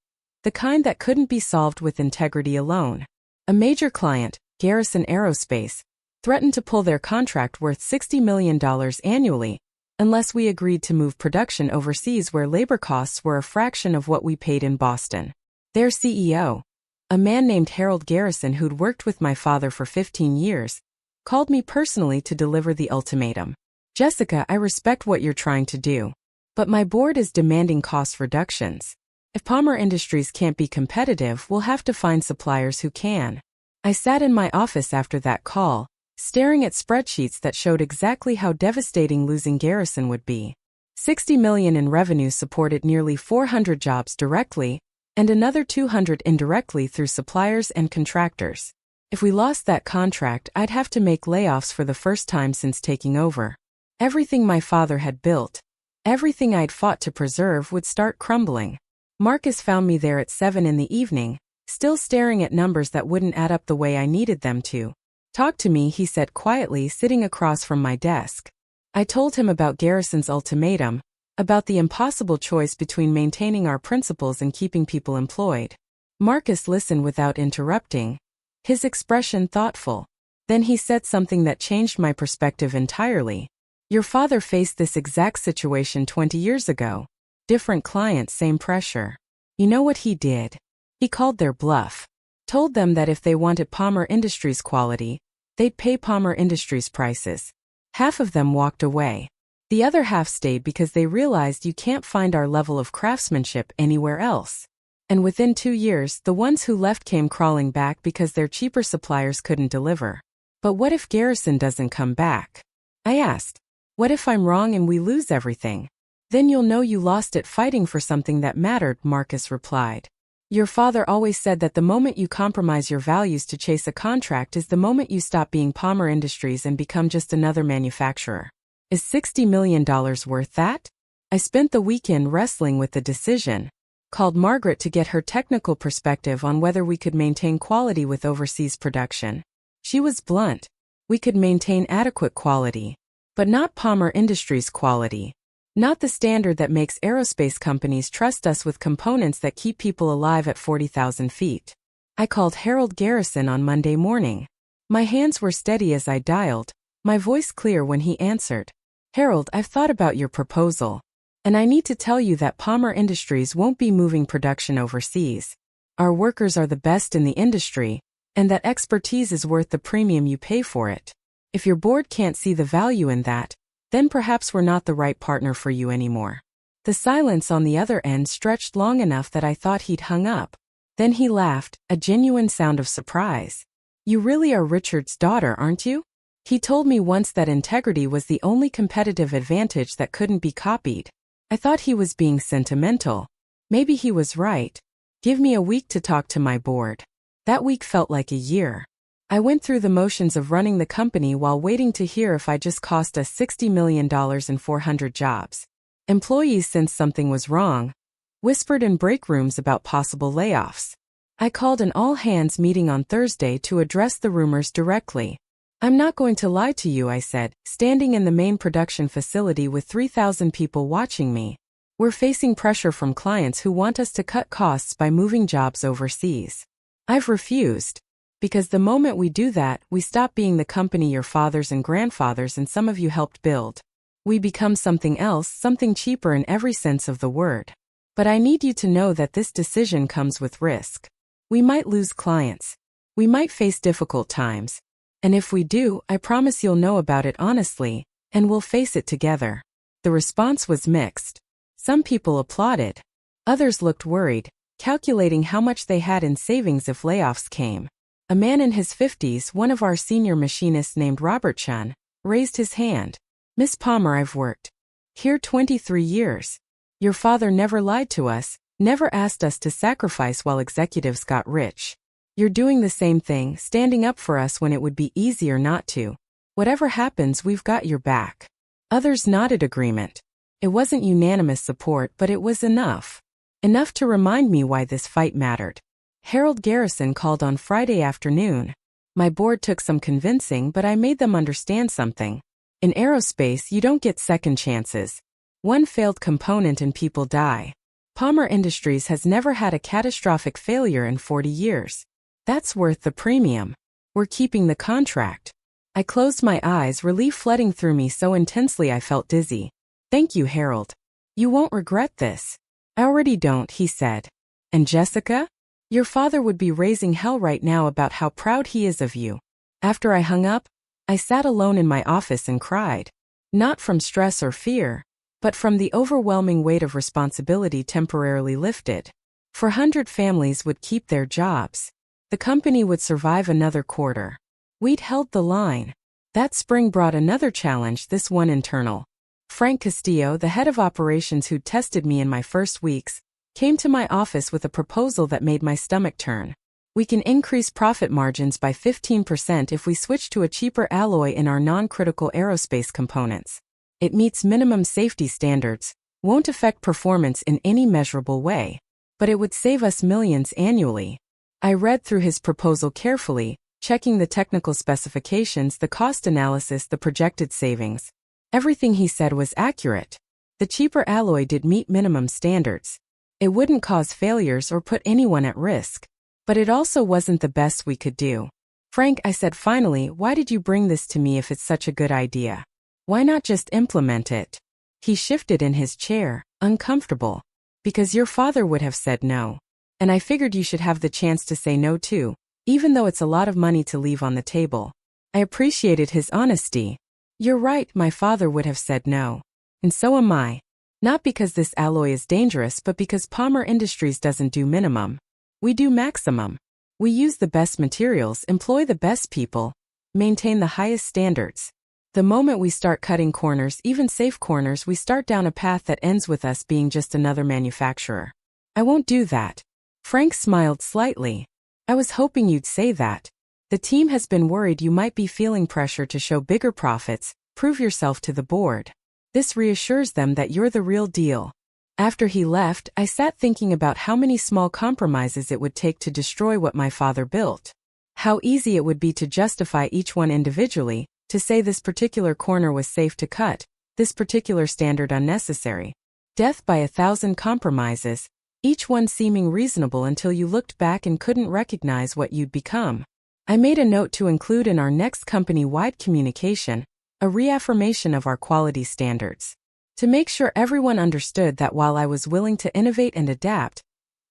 the kind that couldn't be solved with integrity alone. A major client, Garrison Aerospace, threatened to pull their contract worth $60 million annually unless we agreed to move production overseas where labor costs were a fraction of what we paid in Boston. Their CEO, a man named Harold Garrison who'd worked with my father for 15 years, called me personally to deliver the ultimatum. Jessica, I respect what you're trying to do, but my board is demanding cost reductions. If Palmer Industries can't be competitive, we'll have to find suppliers who can. I sat in my office after that call, staring at spreadsheets that showed exactly how devastating losing Garrison would be. $60 million in revenue supported nearly 400 jobs directly, and another 200 indirectly through suppliers and contractors. If we lost that contract, I'd have to make layoffs for the first time since taking over. Everything my father had built, everything I'd fought to preserve would start crumbling. Marcus found me there at 7 in the evening, still staring at numbers that wouldn't add up the way I needed them to. Talk to me, he said quietly, sitting across from my desk. I told him about Garrison's ultimatum, about the impossible choice between maintaining our principles and keeping people employed. Marcus listened without interrupting, his expression thoughtful. Then he said something that changed my perspective entirely. Your father faced this exact situation 20 years ago. Different clients, same pressure. You know what he did? He called their bluff. Told them that if they wanted Palmer Industries quality, they'd pay Palmer Industries prices. Half of them walked away. The other half stayed because they realized you can't find our level of craftsmanship anywhere else. And within 2 years, the ones who left came crawling back because their cheaper suppliers couldn't deliver. But what if Garrison doesn't come back? I asked. What if I'm wrong and we lose everything? Then you'll know you lost it fighting for something that mattered, Marcus replied. Your father always said that the moment you compromise your values to chase a contract is the moment you stop being Palmer Industries and become just another manufacturer. Is $60 million worth that? I spent the weekend wrestling with the decision. Called Margaret to get her technical perspective on whether we could maintain quality with overseas production. She was blunt. We could maintain adequate quality, but not Palmer Industries quality. Not the standard that makes aerospace companies trust us with components that keep people alive at 40,000 feet. I called Harold Garrison on Monday morning. My hands were steady as I dialed, my voice clear when he answered. Harold, I've thought about your proposal. And I need to tell you that Palmer Industries won't be moving production overseas. Our workers are the best in the industry, and that expertise is worth the premium you pay for it. If your board can't see the value in that, then perhaps we're not the right partner for you anymore. The silence on the other end stretched long enough that I thought he'd hung up. Then he laughed, a genuine sound of surprise. You really are Richard's daughter, aren't you? He told me once that integrity was the only competitive advantage that couldn't be copied. I thought he was being sentimental. Maybe he was right. Give me a week to talk to my board. That week felt like a year. I went through the motions of running the company while waiting to hear if I just cost us $60 million and 400 jobs. Employees sensed something was wrong, whispered in break rooms about possible layoffs. I called an all-hands meeting on Thursday to address the rumors directly. I'm not going to lie to you, I said, standing in the main production facility with 3,000 people watching me. We're facing pressure from clients who want us to cut costs by moving jobs overseas. I've refused. Because the moment we do that, we stop being the company your fathers and grandfathers and some of you helped build. We become something else, something cheaper in every sense of the word. But I need you to know that this decision comes with risk. We might lose clients. We might face difficult times. And if we do, I promise you'll know about it honestly, and we'll face it together. The response was mixed. Some people applauded. Others looked worried, calculating how much they had in savings if layoffs came. A man in his 50s, one of our senior machinists named Robert Chun, raised his hand. Miss Palmer, I've worked here 23 years. Your father never lied to us, never asked us to sacrifice while executives got rich. You're doing the same thing, standing up for us when it would be easier not to. Whatever happens, we've got your back. Others nodded agreement. It wasn't unanimous support, but it was enough. Enough to remind me why this fight mattered. Harold Garrison called on Friday afternoon. My board took some convincing, but I made them understand something. In aerospace, you don't get second chances. One failed component and people die. Palmer Industries has never had a catastrophic failure in 40 years. That's worth the premium. We're keeping the contract. I closed my eyes, relief flooding through me so intensely I felt dizzy. Thank you, Harold. You won't regret this. I already don't, he said. And Jessica? Your father would be raising hell right now about how proud he is of you. After I hung up, I sat alone in my office and cried. Not from stress or fear, but from the overwhelming weight of responsibility temporarily lifted. 400 families would keep their jobs. The company would survive another quarter. We'd held the line. That spring brought another challenge, this one internal. Frank Castillo, the head of operations who'd tested me in my first weeks, came to my office with a proposal that made my stomach turn. We can increase profit margins by 15% if we switch to a cheaper alloy in our non-critical aerospace components. It meets minimum safety standards, won't affect performance in any measurable way, but it would save us millions annually. I read through his proposal carefully, checking the technical specifications, the cost analysis, the projected savings. Everything he said was accurate. The cheaper alloy did meet minimum standards. It wouldn't cause failures or put anyone at risk. But it also wasn't the best we could do. Frank, I said finally, why did you bring this to me if it's such a good idea? Why not just implement it? He shifted in his chair, uncomfortable. Because your father would have said no. And I figured you should have the chance to say no too, even though it's a lot of money to leave on the table. I appreciated his honesty. You're right, my father would have said no. And so am I. Not because this alloy is dangerous, but because Palmer Industries doesn't do minimum. We do maximum. We use the best materials, employ the best people, maintain the highest standards. The moment we start cutting corners, even safe corners, we start down a path that ends with us being just another manufacturer. I won't do that. Frank smiled slightly. I was hoping you'd say that. The team has been worried you might be feeling pressure to show bigger profits, prove yourself to the board. This reassures them that you're the real deal. After he left, I sat thinking about how many small compromises it would take to destroy what my father built. How easy it would be to justify each one individually, to say this particular corner was safe to cut, this particular standard unnecessary. Death by 1,000 compromises, each one seeming reasonable until you looked back and couldn't recognize what you'd become. I made a note to include in our next company-wide communication, a reaffirmation of our quality standards. To make sure everyone understood that while I was willing to innovate and adapt,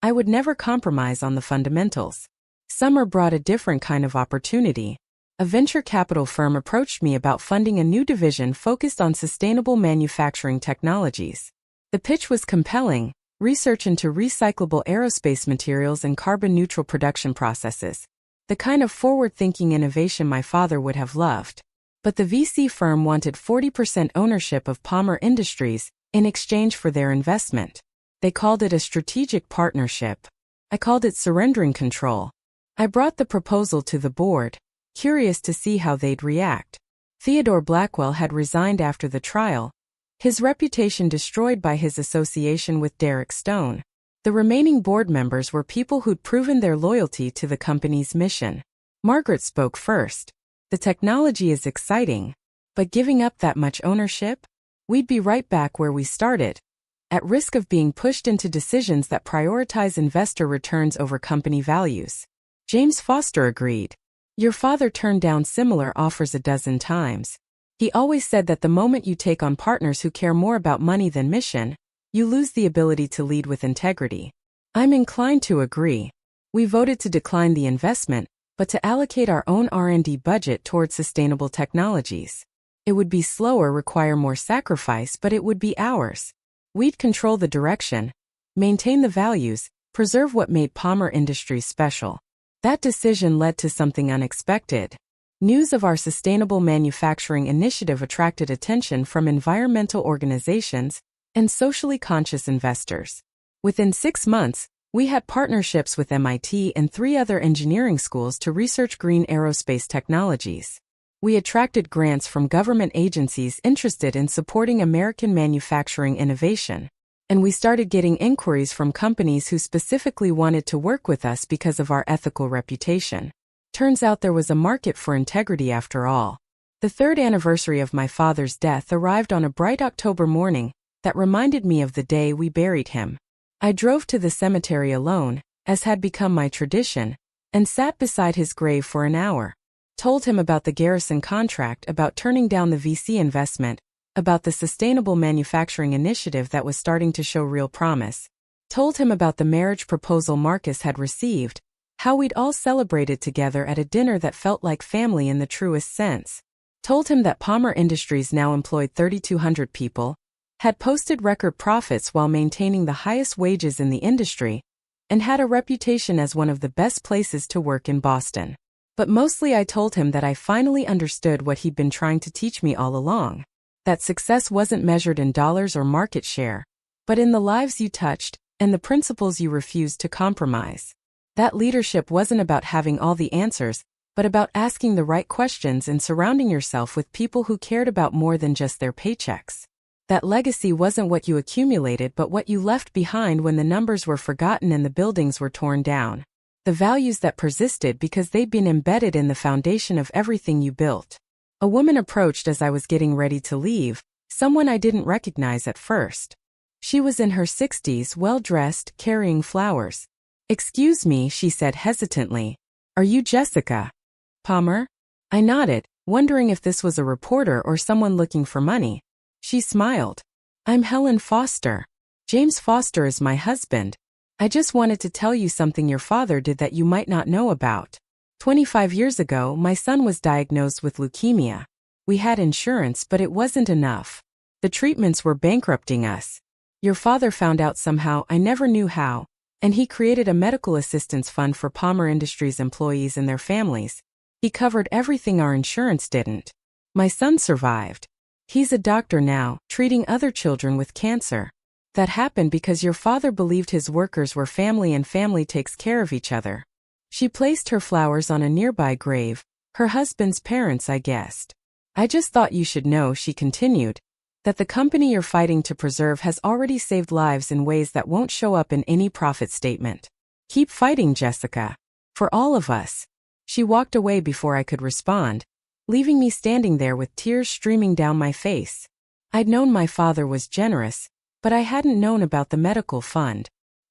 I would never compromise on the fundamentals. Summer brought a different kind of opportunity. A venture capital firm approached me about funding a new division focused on sustainable manufacturing technologies. The pitch was compelling: research into recyclable aerospace materials and carbon-neutral production processes. The kind of forward-thinking innovation my father would have loved. But the VC firm wanted 40% ownership of Palmer Industries in exchange for their investment. They called it a strategic partnership. I called it surrendering control. I brought the proposal to the board, curious to see how they'd react. Theodore Blackwell had resigned after the trial, his reputation destroyed by his association with Derek Stone. The remaining board members were people who'd proven their loyalty to the company's mission. Margaret spoke first. The technology is exciting, but giving up that much ownership? We'd be right back where we started, at risk of being pushed into decisions that prioritize investor returns over company values. James Foster agreed. Your father turned down similar offers a dozen times. He always said that the moment you take on partners who care more about money than mission, you lose the ability to lead with integrity. I'm inclined to agree. We voted to decline the investment, but to allocate our own R&D budget towards sustainable technologies. It would be slower, require more sacrifice, but it would be ours. We'd control the direction, maintain the values, preserve what made Palmer Industries special. That decision led to something unexpected. News of our sustainable manufacturing initiative attracted attention from environmental organizations and socially conscious investors. Within 6 months, we had partnerships with MIT and 3 other engineering schools to research green aerospace technologies. We attracted grants from government agencies interested in supporting American manufacturing innovation. And we started getting inquiries from companies who specifically wanted to work with us because of our ethical reputation. Turns out there was a market for integrity after all. The third anniversary of my father's death arrived on a bright October morning that reminded me of the day we buried him. I drove to the cemetery alone, as had become my tradition, and sat beside his grave for an hour. Told him about the Garrison contract, about turning down the VC investment, about the sustainable manufacturing initiative that was starting to show real promise. Told him about the marriage proposal Marcus had received, how we'd all celebrated together at a dinner that felt like family in the truest sense. Told him that Palmer Industries now employed 3,200 people, had posted record profits while maintaining the highest wages in the industry, and had a reputation as one of the best places to work in Boston. But mostly I told him that I finally understood what he'd been trying to teach me all along. That success wasn't measured in dollars or market share, but in the lives you touched and the principles you refused to compromise. That leadership wasn't about having all the answers, but about asking the right questions and surrounding yourself with people who cared about more than just their paychecks. That legacy wasn't what you accumulated but what you left behind when the numbers were forgotten and the buildings were torn down. The values that persisted because they'd been embedded in the foundation of everything you built. A woman approached as I was getting ready to leave, someone I didn't recognize at first. She was in her 60s, well-dressed, carrying flowers. "Excuse me," she said hesitantly. "Are you Jessica Palmer?" I nodded, wondering if this was a reporter or someone looking for money. She smiled. "I'm Helen Foster. James Foster is my husband. I just wanted to tell you something your father did that you might not know about. 25 years ago, my son was diagnosed with leukemia. We had insurance, but it wasn't enough. The treatments were bankrupting us. Your father found out somehow, I never knew how, and he created a medical assistance fund for Palmer Industries employees and their families. He covered everything our insurance didn't. My son survived. He's a doctor now, treating other children with cancer. That happened because your father believed his workers were family and family takes care of each other." She placed her flowers on a nearby grave, her husband's parents, I guessed. "I just thought you should know," she continued, "that the company you're fighting to preserve has already saved lives in ways that won't show up in any profit statement. Keep fighting, Jessica. For all of us." She walked away before I could respond, leaving me standing there with tears streaming down my face. I'd known my father was generous, but I hadn't known about the medical fund.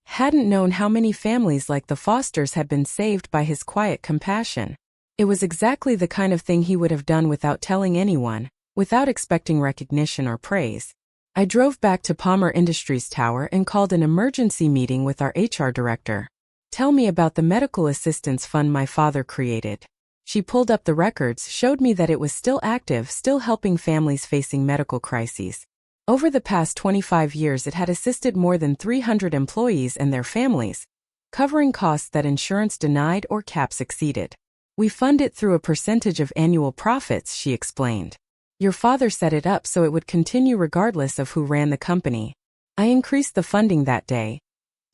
Hadn't known how many families like the Fosters had been saved by his quiet compassion. It was exactly the kind of thing he would have done without telling anyone, without expecting recognition or praise. I drove back to Palmer Industries Tower and called an emergency meeting with our HR director. "Tell me about the medical assistance fund my father created." She pulled up the records, showed me that it was still active, still helping families facing medical crises. Over the past 25 years it had assisted more than 300 employees and their families, covering costs that insurance denied or caps exceeded. "We fund it through a percentage of annual profits," she explained. "Your father set it up so it would continue regardless of who ran the company." I increased the funding that day,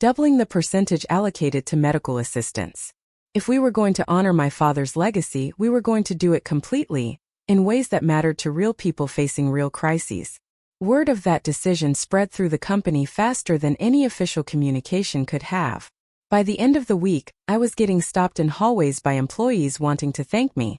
doubling the percentage allocated to medical assistance. If we were going to honor my father's legacy, we were going to do it completely, in ways that mattered to real people facing real crises. Word of that decision spread through the company faster than any official communication could have. By the end of the week, I was getting stopped in hallways by employees wanting to thank me,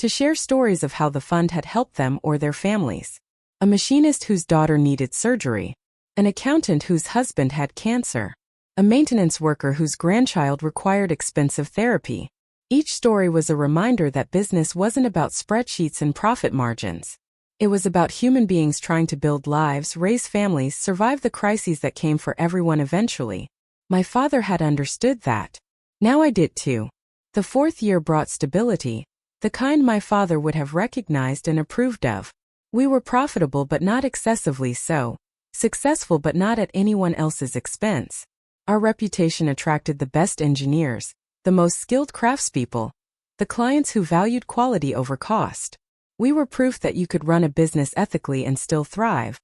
to share stories of how the fund had helped them or their families. A machinist whose daughter needed surgery, an accountant whose husband had cancer, a maintenance worker whose grandchild required expensive therapy. Each story was a reminder that business wasn't about spreadsheets and profit margins. It was about human beings trying to build lives, raise families, survive the crises that came for everyone eventually. My father had understood that. Now I did too. The fourth year brought stability, the kind my father would have recognized and approved of. We were profitable but not excessively so, successful but not at anyone else's expense. Our reputation attracted the best engineers, the most skilled craftspeople, the clients who valued quality over cost. We were proof that you could run a business ethically and still thrive,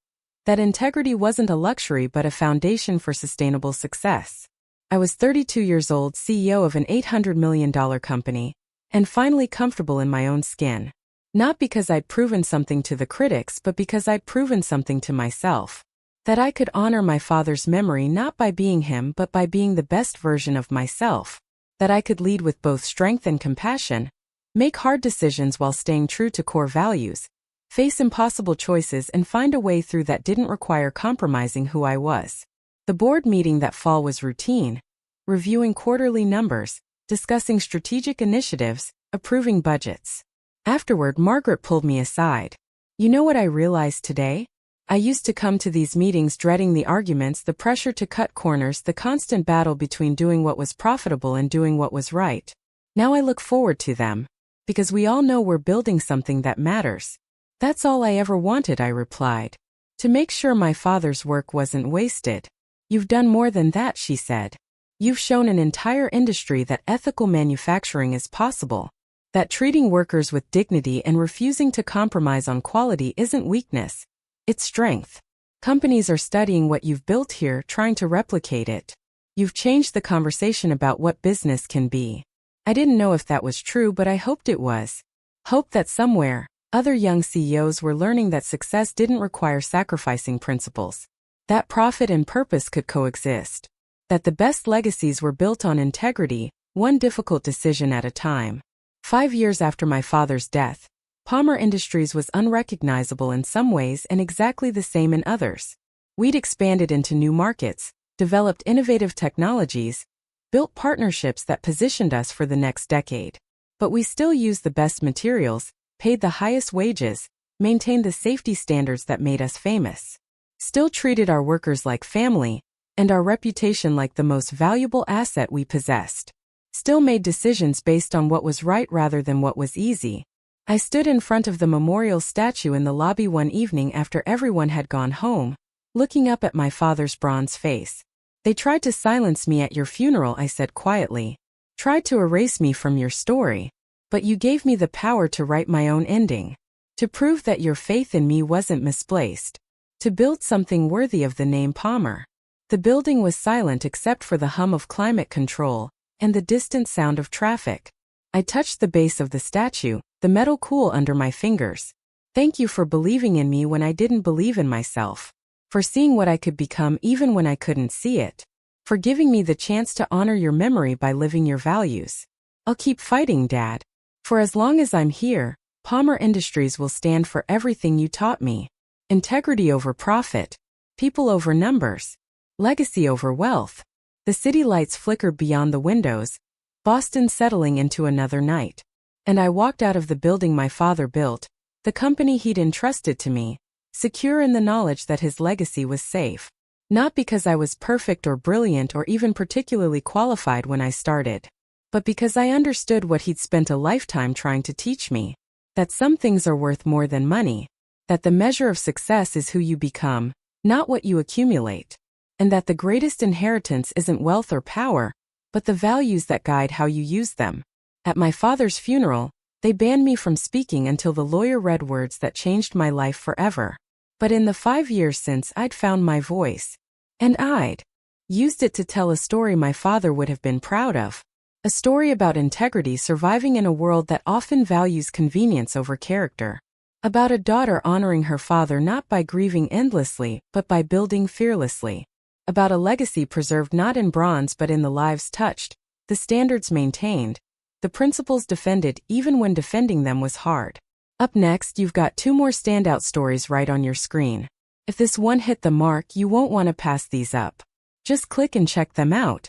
that integrity wasn't a luxury but a foundation for sustainable success. I was 32 years old, CEO of an $800 million company, and finally comfortable in my own skin. Not because I'd proven something to the critics, but because I'd proven something to myself. That I could honor my father's memory not by being him but by being the best version of myself. That I could lead with both strength and compassion, make hard decisions while staying true to core values, face impossible choices and find a way through that didn't require compromising who I was. The board meeting that fall was routine, reviewing quarterly numbers, discussing strategic initiatives, approving budgets. Afterward, Margaret pulled me aside. You know what I realized today? I used to come to these meetings dreading the arguments, the pressure to cut corners, the constant battle between doing what was profitable and doing what was right. Now I look forward to them, because we all know we're building something that matters. That's all I ever wanted, I replied. To make sure my father's work wasn't wasted. You've done more than that, she said. You've shown an entire industry that ethical manufacturing is possible. That treating workers with dignity and refusing to compromise on quality isn't weakness. It's strength. Companies are studying what you've built here, trying to replicate it. You've changed the conversation about what business can be. I didn't know if that was true, but I hoped it was. Hoped that somewhere, other young CEOs were learning that success didn't require sacrificing principles. That profit and purpose could coexist. That the best legacies were built on integrity, one difficult decision at a time. 5 years after my father's death, Palmer Industries was unrecognizable in some ways and exactly the same in others. We'd expanded into new markets, developed innovative technologies, built partnerships that positioned us for the next decade. But we still used the best materials, paid the highest wages, maintained the safety standards that made us famous. Still treated our workers like family, and our reputation like the most valuable asset we possessed. Still made decisions based on what was right rather than what was easy. I stood in front of the memorial statue in the lobby one evening after everyone had gone home, looking up at my father's bronze face. They tried to silence me at your funeral, I said quietly. Tried to erase me from your story. But you gave me the power to write my own ending. To prove that your faith in me wasn't misplaced. To build something worthy of the name Palmer. The building was silent except for the hum of climate control and the distant sound of traffic. I touched the base of the statue, the metal cool under my fingers. Thank you for believing in me when I didn't believe in myself. For seeing what I could become even when I couldn't see it. For giving me the chance to honor your memory by living your values. I'll keep fighting, Dad. For as long as I'm here, Palmer Industries will stand for everything you taught me. Integrity over profit. People over numbers. Legacy over wealth. The city lights flickered beyond the windows, Boston settling into another night. And I walked out of the building my father built, the company he'd entrusted to me, secure in the knowledge that his legacy was safe. Not because I was perfect or brilliant or even particularly qualified when I started, but because I understood what he'd spent a lifetime trying to teach me. That some things are worth more than money. That the measure of success is who you become, not what you accumulate. And that the greatest inheritance isn't wealth or power, but the values that guide how you use them. At my father's funeral, they banned me from speaking until the lawyer read words that changed my life forever. But in the 5 years since, I'd found my voice. And I'd used it to tell a story my father would have been proud of. A story about integrity surviving in a world that often values convenience over character. About a daughter honoring her father not by grieving endlessly, but by building fearlessly. About a legacy preserved not in bronze but in the lives touched, the standards maintained, the principles defended even when defending them was hard. Up next, you've got 2 more standout stories right on your screen. If this one hit the mark, you won't want to pass these up. Just click and check them out.